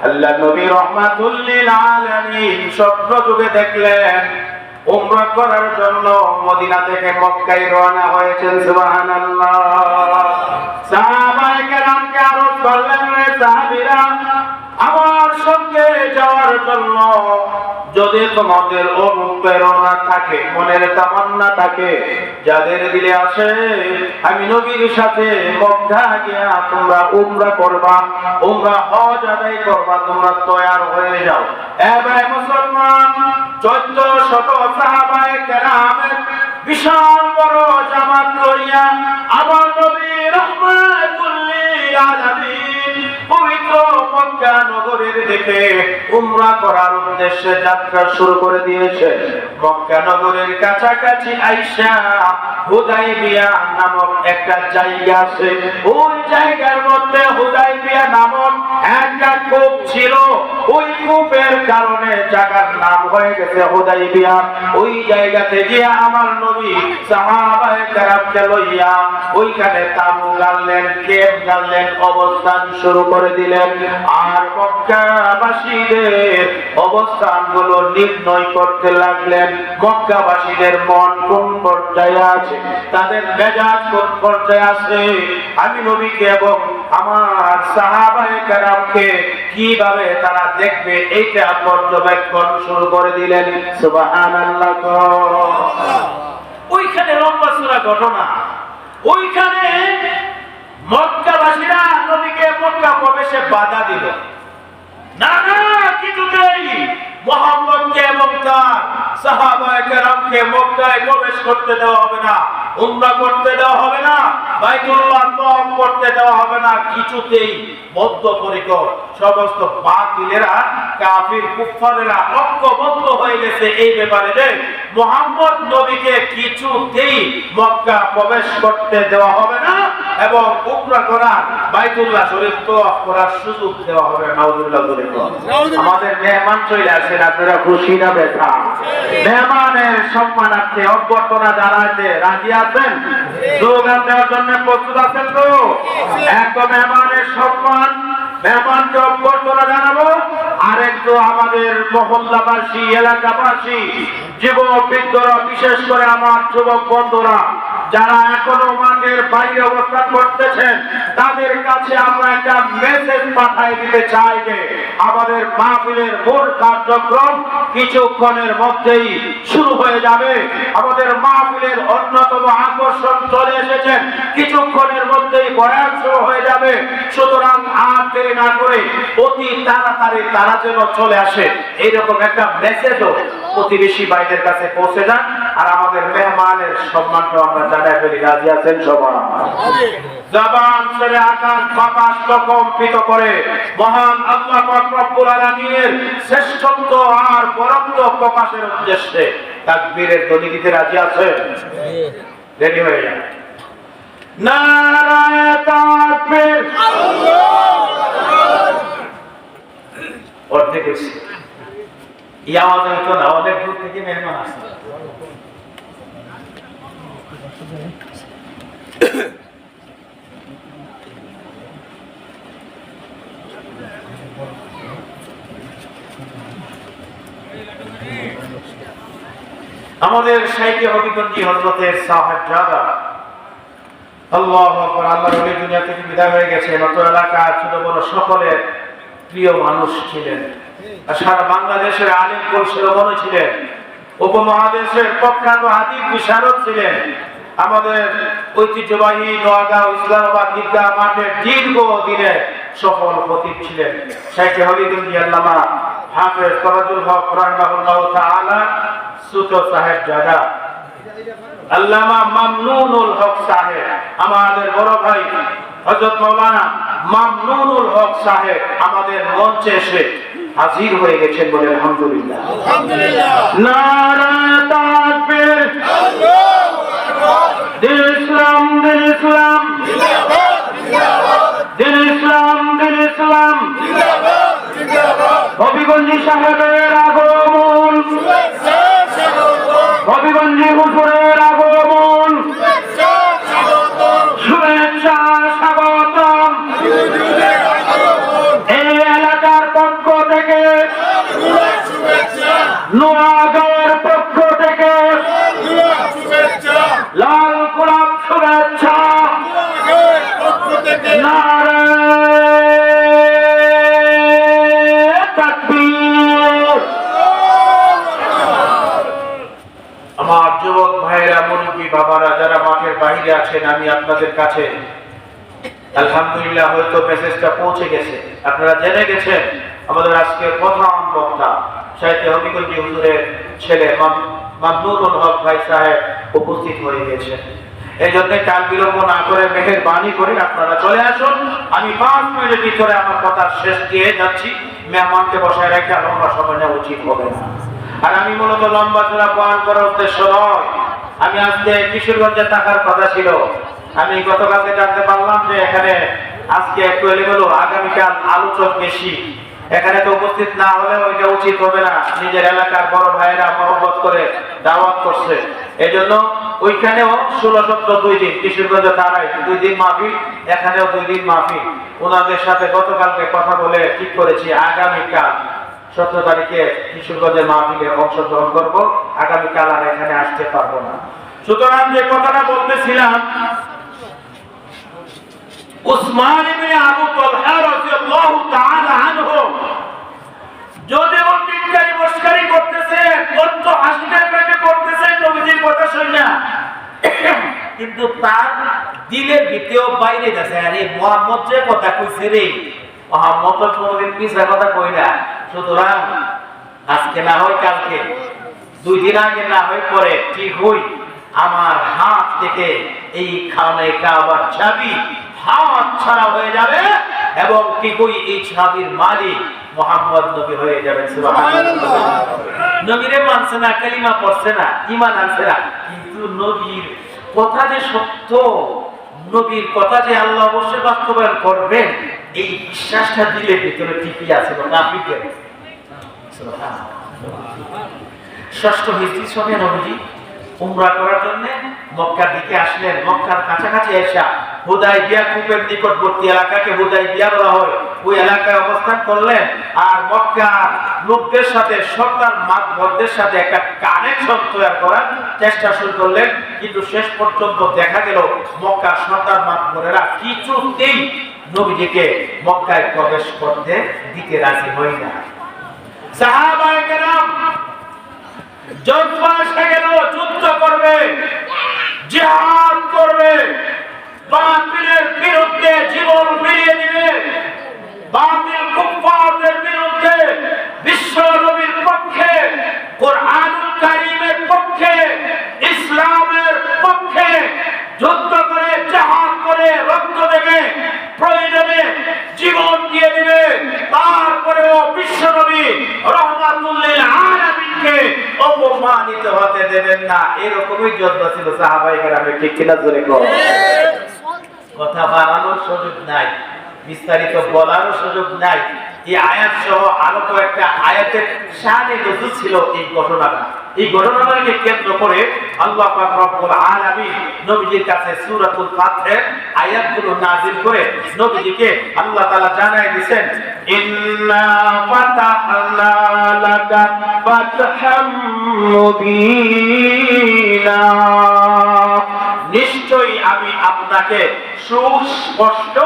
আল্লাহ নবী রাহমাতুল লিল আলামিন স্বপ্ন যুগে দেখলেন উমরা করার জন্য মদিনা থেকে মক্কায় রওনা হয়েছেন। সুবহানাল্লাহ। সাহাবায়ে কেরামকে আরজ করলেন, রে সাহাবীরা, আমার সঙ্গে যাওয়ার জন্য যদি তোমাদের অনুপ্রেরণা থাকে, মনের তামান্না থাকে, যাদের দিলে আসে আমি নবীর সাথে মক্কা গিয়া তোমরা উমরা করবা, উমরা হজ আদায় করবা, তোমরা তৈয়ার হয়ে যাও। এবার মুসলমান 1400 সাহাবায়ে কেরামের বিশাল বড় জামাত লইয়া আমার নবী রাহমাতুল লিল আলামিন পবিত্র মক্কা নগরীর দিকে উমরা করার উদ্দেশ্যে যাত্রা শুরু করে দিয়েছে। মক্কা নগরীর কাছাকাছি আইসা হুদাইবিয়া নামক একটা জায়গা আছে। ওই জায়গার মধ্যে হুদাইবিয়া নামক একটা কূপ ছিল। ওই কূপের কারণে জায়গার নাম হয়ে গেছে হুদাইবিয়া। ওই জায়গাতে গিয়ে আমার নবী সাহাবায়ে কেরামকে লইয়া ওইখানে তাঁবু গাড়লেন, ক্যাম্প গাড়লেন, অবস্থান শুরু করে দিলেন। আর মক্কাবাসীদের অবস্থানগুলো নির্ণয় করতে লাগলেন। মক্কাবাসীদের মন কোন পর্যায়ে আছে, তাদের মেজাজ কোন পর্যায়ে আছে, আমি নবীকে এবং আমার সাহাবায়ে কেরামকে কিভাবে তারা দেখবে এইটা পর্যবেক্ষণ শুরু করে দিলেন। সুবহানাল্লাহ। ওইখানে লম্বা চূড়া ঘটনা। ওইখানে মক্কাবাসীরা নবীকে মক্কা প্রবেশে বাধা দিল। না না, কিছুতেই মুহাম্মদকে এবং তার সাহাবায়ে কেরামকে মক্কায় প্রবেশ করতে দেওয়া হবে না, উমরা করতে দেওয়া হবে না, বাইতুল্লাহ তওয়াফ করতে দেওয়া হবে না, কিছুতেই। বদ্ধপরিকর সমস্ত বাতিলেরা, কাফির কুফফারেরা ঐক্যবদ্ধ হয়ে গেছে এই ব্যাপারে যে মুহাম্মদ নবীকে কিছুতেই মক্কা প্রবেশ করতে দেওয়া হবে না এবং উমরা করা, বাইতুল্লাহ শরীফ তওয়াফ করার সুযোগ দেওয়া হবে না। নাউজুবিল্লাহ। আমাদের মেহমান চলে আসেন, আপনারা খুশি না বেজা? মেহমানের সম্মানার্থে অভ্যর্থনা জানাইতে রাজি আছেন? স্লোগান দেওয়ার জন্য প্রস্তুত আছেন তো? একটা মেহমানের সম্মান, মেহমানকে অভ্যর্থনা জানাবো। আরেকটু আমাদের মহল্লাবাসী, এলাকাবাসী, যুবক বৃদ্ধরা, বিশেষ করে আমার যুবক বন্ধুরা যারা এখনো মাঠের বাইরে অবস্থান করতেছেন, তাদের কাছে আমরা একটা মেসেজ পাঠাই দিতে চাই যে আমাদের মাহফিলের মূল কার্যক্রম কিছুক্ষণের মধ্যেই শুরু হয়ে যাবে। আমাদের মাহফিলের অন্যতম আকর্ষণ চলে এসেছেন, কিছুক্ষণের মধ্যেই বয়ান শুরু হয়ে যাবে। সুতরাং আর দেরি না করে অতি তাড়াতাড়ি তারা যেন চলে আসে, এইরকম একটা মেসেজও প্রতিবেশী ভাইদের কাছে পৌঁছে যান। আর আমাদের মেহমানের সম্মানটা আমরা জানাই ফেলি। রাজি আছেন সবাই? জবান ছেড়ে আকাশ বাতাস কম্পিত করে মহান আল্লাহ পাক রব্বুল আলামিনের শ্রেষ্ঠত্ব আর বরত্ব প্রকাশের উদ্দেশ্যে তাকবীরের ধ্বনি দিতে রাজি আছেন? রেডি হয়ে যান। নারায়ে তাকবীর। অর্ধেক এসে এই আওয়াজ হয়তো না, অনেক দূর থেকে মেহমান আসছে। আমাদের শাইখে হবিগঞ্জি হযরতের সাহেবজাদা আল্লাহু আকবার, আল্লাহর ওলি দুনিয়া থেকে বিদায় হয়ে গেছে। অত এলাকার ছোট বড় সকলের প্রিয় মানুষ ছিলেন। আর সারা বাংলাদেশের আলেম কুল শিরোমণি ছিলেন। উপমহাদেশের প্রখ্যাত হাদিস বিশারদ ছিলেন। আমাদের ঐতিহ্যবাহী নোয়াগাঁও ইসলামাবাদ ঈদগাহ মাঠের দীর্ঘ দিনের সফল খতিব ছিলেন শাইখে হবিগঞ্জি আল্লামা হাফেজ তাওয়াজুল হক রাহিমাহুল্লাহ তাআলা সুতো সাহেবজাদা আল্লামা মামনুনুল হক সাহেব, আমাদের বড় ভাই হযরত মাওলানা মামনুনুল হক সাহেব আমাদের মঞ্চে এসে হাজির হয়ে গেছেন বলে আলহামদুলিল্লাহ। আলহামদুলিল্লাহ। নারায়ে তাকবীর। আল্লাহু আকবার। দিল ইসলাম, দিল ইসলাম জিন্দাবাদ, জিন্দাবাদ। দিল ইসলাম, দিল ইসলাম জিন্দাবাদ, জিন্দাবাদ। হবিগঞ্জি সাহেবের আগমন, শুভেচ্ছা স্বাগতম। হবিগঞ্জি হুজুরের আগমন, শুভেচ্ছা স্বাগতম, শুভেচ্ছা স্বাগতম। হুজুরের আগমন এই এলাকার পক্ষ থেকে শুভেচ্ছা, নোয়াগাঁওয়ের পক্ষ থেকে শুভেচ্ছা, লাল গোলাপ শুভেচ্ছা, নোয়াগাঁওয়ের পক্ষ থেকে নারায়ে তাকবীর। আমার যুবক ভাইয়েরা, মুরব্বী বাবারা, যারা মাঠের বাইরে আছেন, আমি আপনাদের কাছে আলহামদুলিল্লাহ হয়তো মেসেজটা পৌঁছে গেছে, আপনারা জেনে গেছেন আমাদের আজকের প্রধান বক্তা শাইখে হবিগঞ্জি হুজুরের ছেলে মামনুনুল হক ভাই সাহেব উপস্থিত হয়ে গেছেন। এই জন্য কাল বিলম্ব না করে মেহেরবানি করে আপনারা চলে আসুন। আমি 5 মিনিটের ভিতরে আমার কথা শেষ দিয়ে যাচ্ছি। মেহমানকে বসায় রেখে লম্বা সময় নেওয়া উচিত হবে না। আর আমি মূলত লম্বা চড়া বয়ান করার উদ্দেশ্য নয়। আমি আজকে কিশোরগঞ্জে থাকার কথা ছিল। আমি গতকালকে জানতে পারলাম যে এখানে আজকে একটু এলোমেলো, আগামীকাল আলোচক বেশি। এখানে তো উপস্থিত না হলে ওইটা উচিত হবে না। নিজের এলাকার বড় ভাইয়েরা মহব্বত করে দাওয়াত করছে, এই জন্য ওইখানেও 16-17 2 দিন, কিশোরগঞ্জে তারাই 2 দিন মাহফিল, এখানেও 2 দিন মাহফিল। ওনাদের সাথে গতকালকে কথা বলে ঠিক করেছি আগামীকাল 17 তারিখে কিশোরগঞ্জের মাহফিলে অংশগ্রহণ করব। আগামীকাল আর এখানে আসতে পারবো না। সুতরাং যে কথাটা বলতেছিলাম, উসমান ইবনে আবু তালহা রাদিয়াল্লাহু তাআলা আনহু যদি অতিকারী মস্করি করতেছে, কত হাসিতে পেটে করতেছে নবীজির কথা শুনে, কিন্তু তার দিলের ভিতরেও বাইরে যাচ্ছে, আরে মুহাম্মদ যে কথা কইছে রে, মুহাম্মদ তো কোনদিন মিছা কথা কই না। সুতরাং আজকে না হয় কালকে, 2 দিন আগে না হয় পরে, ঠিক হই আমার হাত থেকে এই খানে কাবার চাবি হাত ছাড়া হয়ে যাবে এবং ঠিকই এই চাবির মালিক মুহাম্মদ নবী হয়ে যাবেন। সুবহানাল্লাহ। নবীরে মানছে না, কালিমা পড়ছে না, ঈমান আনছে না, কিন্তু নবীর কথা যে সত্য, নবীর কথা যে আল্লাহ অবশ্যই বাস্তবায়ন করবেন, এই বিশ্বাসটা দিলে ভিতরে ঠিকই আছে। মুনাফিকের সুবহানাল্লাহ। 6ষ্ঠ হিজরি সনে নবীজি উমরা করার জন্য মক্কার দিকে আসলেন। মক্কার কাছাকাছি এসে হুদায়বিয়া কূপের নিকটবর্তী এলাকাকে হুদায়বিয়া বলা হয়, ওই এলাকায় অবস্থান করলেন। আর মক্কার লোকদের সাথে, সর্দার মাতবরদের সাথে একটা কানেকশন তৈরি করার চেষ্টা শুরু করলেন। কিন্তু শেষ পর্যন্ত দেখা গেল মক্কার সর্দার মাতবরেরা কিছুতেই নবীজিকে মক্কায় প্রবেশ করতে দিতে রাজি হয় না। সাহাবায়ে কেরাম যুদ্ধ করবে, জিহাদ করবে, বাতিলের বিরুদ্ধে জীবন বিলিয়ে দিবে, বাতিল কুফফারদের বিরুদ্ধে, বিশ্ব নবীর পক্ষে, কোরআনুল কারীমের পক্ষে, ইসলামের পক্ষে যুদ্ধ করে, জিহাদ করে, রক্ত দেবে, প্রয়োজনে জীবন দিয়ে দিবে। তারপরেও বিশ্ব নবী রাহমাতুল লিল আলামিনকে অপমানিত হতে দেবেন না। এরকমই যুদ্ধ ছিল সাহাবায়ে কেরামের, ঠিক কিনা জোরে কর। কথা বাড়ানোর সুযোগ নাই, বিস্তারিত বলারও সুযোগ নাই। এই আয়াত সহ আরো কয়েকটা আয়াতের শানে নজুল ছিল এই ঘটনাটা। এই ঘটনাটাকে কেন্দ্র করে আল্লাহ পাক রব্বুল আলামিন নবীজির কাছে সূরাতুল ফাতহের আয়াতগুলো নাযিল করে নবীজিকে আল্লাহ তাআলা জানায় দিয়েছেন, ইন্না ফাতাহনা লাকা ফাতহাম মুবিনা, নিশ্চয়ই আমি আপনাকে সুস্পষ্ট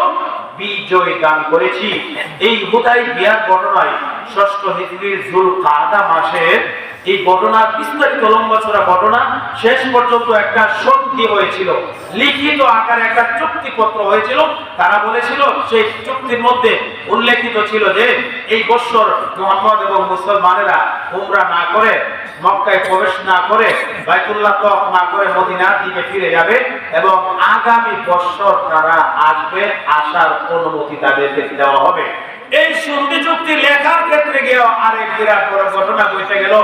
বিজয় দান করেছি। এই হুদায়বিয়ার ঘটনায় ৬ষ্ঠ হিজরির যুলকাদা মাসের এই ঘটনা বিস্তারিত লম্বা চড়া ঘটনা, শেষ পর্যন্ত একটা সন্ধি হয়েছিল, লিখিত আকারে একটা চুক্তিপত্র হয়েছিল। তারা বলেছিল, সেই চুক্তির মধ্যে উল্লেখিত ছিল যে এই বছর মুহাম্মদ এবং মুসলমানেরা উমরা না করে, মক্কায় প্রবেশ না করে, বাইতুল্লাহ তওয়াফ না করে মদিনার দিকে ফিরে যাবে এবং আগামী বছর তারা আসবে, আসার অনুমতি তাদেরকে দেওয়া হবে। এই সন্ধি চুক্তি লেখার ক্ষেত্রে গিয়ে আরেক বিরাট বড় ঘটনা ঘটে গেল।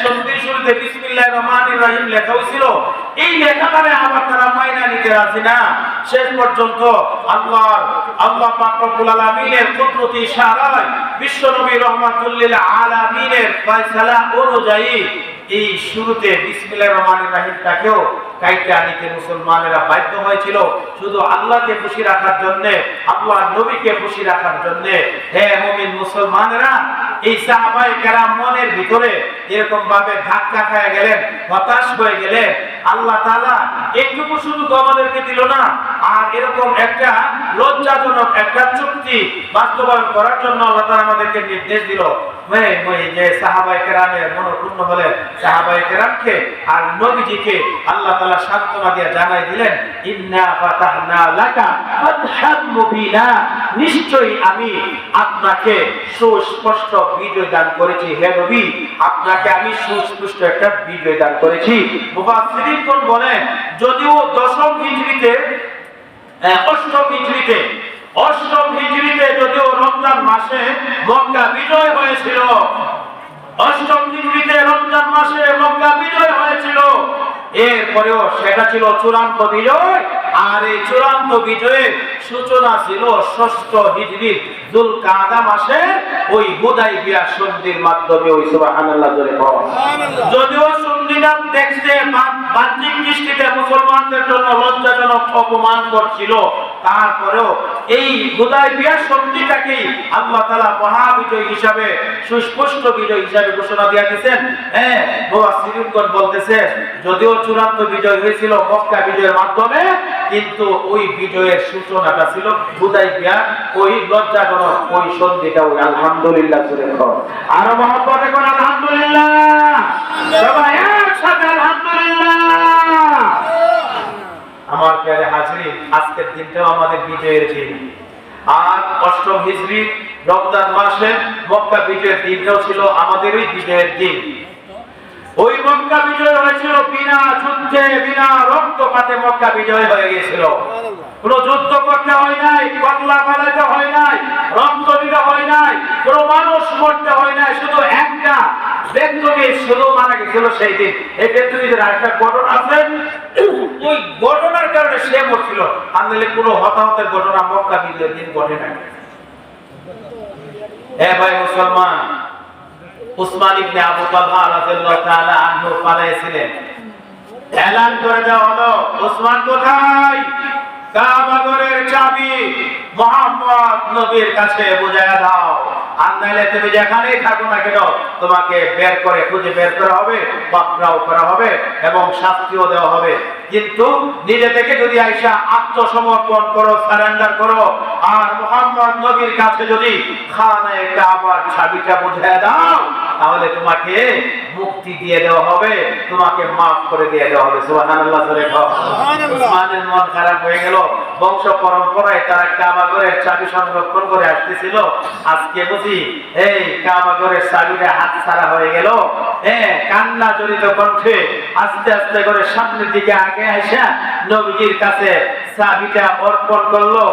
সন্ধির শুরুতে বিসমিল্লাহির রহমানির রহিম লেখা হয়েছিল, এই লেখাটারে আবার তারা মাইনা নিতে রাজি না। শেষ পর্যন্ত আল্লাহ পাক রব্বুল আলামিনের কুদরতি ইশারায় বিশ্বনবী রাহমাতুল লিল আলামিনের ফয়সালা অনুযায়ী এই শুরুতে বিসমিল্লাহির রহমানির রহিমটাকেও কাইতে আনিতে মুসলমানেরা বাধ্য হয়েছিল, শুধু আল্লাহকে খুশি রাখার জন্য, আল্লাহর নবীকে খুশি রাখার জন্য। হে মুমিন মুসলমানেরা, এই সাহাবায়ে কেরাম মনের ভিতরে এরকম ভাবে ধাক্কা খেয়ে গেলেন, হতাশ হয়ে গেলেন। আল্লাহ তাআলা একটুকু শুধু আমাদেরকে দিল না, আর এরকম একটা লজ্জাজনক একটা চুক্তি বাস্তবায়ন করার জন্য আল্লাহ তাআলা আমাদেরকে নির্দেশ দিল। যে সাহাবায়ে কেরামের মনোক্ষুণ্ণ হলেন, সাহাবায়ে কেরামকে আর নবীজিকে আল্লাহ তাআলা সান্ত্বনা দিয়ে জানাই দিলেন, ইন্না ফাতাহনা লাকা ফাতহাম মুবিনা, নিশ্চয়ই আমি আপনাকে সুস্পষ্ট বিজয় দান করেছি। হে নবী, আপনাকে আমি সুস্পষ্ট একটা বিজয় দান করেছি। মুফাসসিরিন বলেন, যদিও দশম হিজরিতে অষ্টম হিজরিতে যদিও রমজান মাসে মক্কা বিজয় হয়েছিল, অষ্টম হিজরিতে রমজান মাসে মক্কা বিজয় হয়েছিল, এরপরেও সেটা ছিল চূড়ান্ত বিজয়। আর এই চূড়ান্ত বিজয়ের সূচনা ছিল ৬ষ্ঠ হিজরির যুলকাদা মাসে ওই হুদায়বিয়া সন্ধির মাধ্যমে। ওই সুবহানাল্লাহ জোরে পড়ো। যদিও সন্ধিটা দেখতে বাহ্যিক দৃষ্টিতে মুসলমানদের জন্য লজ্জাজনক, অপমানকর ছিল, তারপরেও এই হুদায়বিয়া সন্ধিটাকে আল্লাহ তাআলা মহাবিজয় হিসাবে, সুস্পষ্ট বিজয় হিসাবে ঘোষণা দিয়ে দিয়েছেন। মুফাসসিরিনগণ বলতেছে, যদিও চূড়ান্ত বিজয় হয়েছিল মক্কা বিজয়ের মাধ্যমে, কিন্তু ওই বিজয়ের সূচনাটা ছিল হুদায়বিয়া ওই লজ্জাজনক ওই সন্ধিটা। ওই আলহামদুলিল্লাহ জোরে পড়ো। আর মহব্বতে কোন আলহামদুলিল্লাহ, সবাই একসাথে আলহামদুলিল্লাহ। আমার প্রিয় হাজিরিন, আজকের দিনটাও আমাদের বিজয়ের দিন। আর অষ্টম হিজরি রমজান মাসে মক্কা বিজয়ের দিনটাও ছিল আমাদেরই বিজয়ের দিন। ওই মক্কা বিজয় হয়েছিল বিনা যুদ্ধে, বিনা রক্তপাতে মক্কা বিজয় হয়ে গিয়েছিল। কোন যুদ্ধ করতে হয় নাই, কল্লা ফেলাতে হয় নাই, রক্ত দিতে হয় নাই, কোন মানুষ মরতে হয় নাই, শুধু একটা ব্যক্তিকে শুধু মারা গেছিল সেই দিন। এই ব্যক্তিদের আরেকটা ঘটনা আছে, ওই ঘটনার কারণে সে মরছিল, আসলে কোনো হতাহতের ঘটনা মক্কা বিজয়ের দিন ঘটে নাই। ভাই মুসলমান, উসমান ইবনে আবু তালহা রাদিয়াল্লাহু তাআলা আনহু পালাইছিলেন। এলান করে দেওয়া হলো, উসমান কোথায়? কাবা ঘরের চাবি মুহাম্মদ নবীর কাছে বুঝায়া দাও, আর নাইলে তুমি যেখানেই থাকো না কেন তোমাকে বের করে খুঁজে বের করা হবে, পাকড়াও করা হবে এবং শাস্তিও দেওয়া হবে। কিন্তু নিজে থেকে যদি আয়েশা আত্মসমর্পণ করো, সারেন্ডার করো, আর মুহাম্মদ নবীর কাছে যদি খানায়ে কাবার চাবিটা বুঝায়া দাও, তাহলে তোমাকে মুক্তি দিয়ে দেওয়া হবে, তোমাকে মাফ করে দিয়ে দেওয়া হবে। সুবহানাল্লাহ জোরে বলো। উসমানের মন খারাপ হয়ে গেল। বংশ পরম্পরায় তারা কাবা ঘরের চাবি সংরক্ষণ করে আসতেছিল, আজকে বুঝি এই কাবা ঘরের চাবিটা হাতছাড়া হয়ে গেল। কান্না জড়িত কণ্ঠে আস্তে আস্তে করে সামনের দিকে আগে আসা নবীজির কাছে চাবিটা অর্পণ করলো।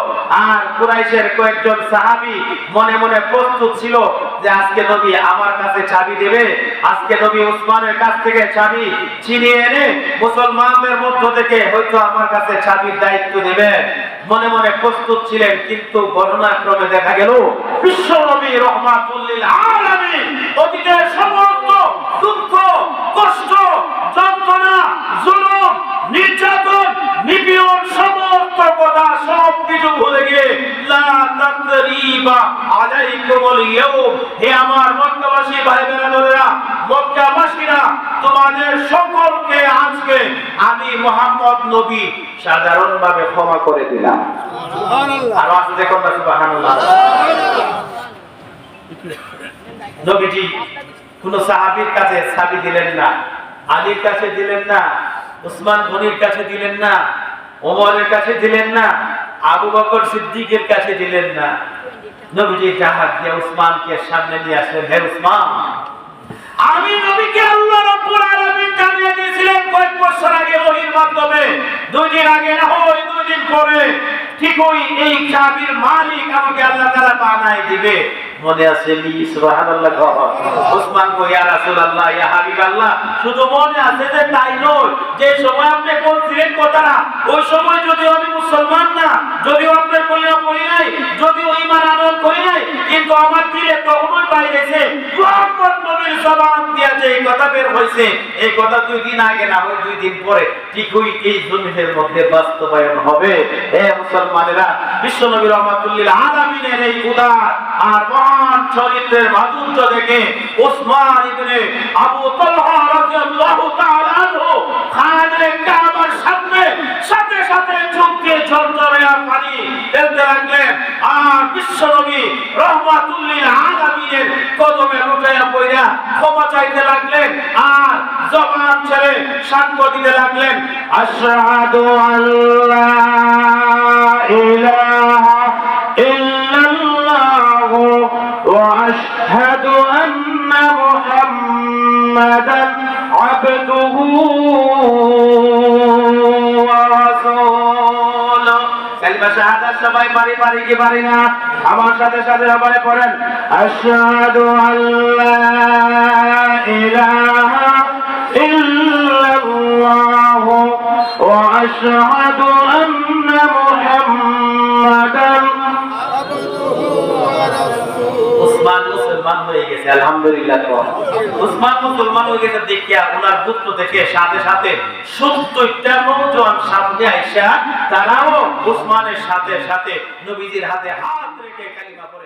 আর কুরাইশের কয়েকজন সাহাবী মনে মনে প্রস্তুত ছিল যে আজকে নবী আমার কাছে চাবি দেবে, আজকে নবী উসমানের কাছ থেকে চাবি ছিনিয়ে এনে মুসলমানদের মধ্য থেকে হয়তো আমার কাছে চাবির দায়িত্ব দেবেন। মনে মনে প্রস্তুত ছিলেন, কিন্তু ঘটনাক্রমে দেখা গেল বিশ্ব নবী রাহমাতুল লিল আলামিন অতীতের সমস্ত দুঃখ, কষ্ট, যন্ত্রণা, জুলুম, নির্যাতন, নিপীড়ন, সমস্ত কথা সব কিছু ভুলে গিয়ে লা তাকরিবা আলাইকুমুল ইয়াউম, হে আমার মক্কাবাসী ভাই বোনেরা, মক্কাবাসীরা, তোমাদের সকলকে আজকে আমি মুহাম্মদ নবী সাধারণভাবে ক্ষমা করে দিলাম। সুবহানাল্লাহ। আর আওয়াজ দেখুন না, সুবহানাল্লাহ। নবীজি কোন সাহাবীর কাছে চাবি দিলেন না, আলীর কাছে দিলেন না, উসমান গনির কাছে দিলেন না, ওমরের কাছে দিলেন না, আবু বকর সিদ্দিকের কাছে দিলেন না। নবীজি জাহাজ দিয়ে উসমানকে সামনে নিয়ে আসলেন। হে উসমান, আমি নবীকে আল্লাহ রাব্বুল আলামিন জানিয়ে দিয়েছিলেন কয়েক বছর আগে ওহীর মাধ্যমে, 2 দিন আগে না হয় 2 দিন পরে ঠিকই এই চাবির মালিক আমাকে আল্লাহ তাআলা বানায় দিবে। মনে আছে নি? সুবহানাল্লাহ। উসমান কো ইয়া রাসূলুল্লাহ, ইয়া হাবিবাল্লাহ, শুধু মনে আছে যে তাই নয়, যে সময় আপনি বলছিলেন কথাটা, ওই সময় যদিও আমি মুসলমান না, যদিও আপনার কলিমা পড়ি নাই, যদিও ঈমান আনয়ন করি নাই, কিন্তু আমার দিলে তখনই বাইরেছে মুহাম্মদ নবীর জবান দিয়া যে এই কথা বের হইছে, এই কথা 2 দিন আগে না হয় 2 দিন পরে ঠিকই এই জমিনের মধ্যে বাস্তবায়ন হবে। হে মুসলমানেরা, বিশ্বনবী রাহমাতুল লিল আলামিনের এই উদার আর মহান চরিত্রের মাধুর্য দেখে ওসমান ইবনে আবু তালহা রাদিয়াল্লাহু তাআলা আনহু খানে কাবার সামনে সাথে সাথে চোখ দিয়ে ঝরঝরে পানি ফেলতে লাগলেন, আর বিশ্বনবী রাহমাতুল লিল আলামিনের কদমে লুটাইয়া পড়া ক্ষমা চাইতে লাগলেন, আর জবান ছেড়ে সাক্ষ্য দিতে লাগলেন, আশহাদু আল্লা ইলাহা ইল্লাল্লাহু ওয়া আশহাদু আন্না মুহাম্মাদান আবদুহু ওয়া রাসূলুহু। কালিমা শাহাদাত সবাই পারি কি পারি না? আমার সাথে সাথে সবাই পড়েন, আশহাদু আল্লা ইলাহা ইল্লাল্লাহু ওয়া আশহাদু আন্না মুহাম্মাদান আবদুহু ওয়া রাসূলুহু। উসমান মুসলমান হয়ে গেছে, আলহামদুলিল্লাহ। উসমান মুসলমান হয়ে গেছে দেখিয়া ওনার পুত্র থেকে সাথে সাথে 70টা নওজোয়ান সামনে আইসা তারাও উসমানের সাথে সাথে নবীজির হাতে হাত রেখে কালিমা পড়ে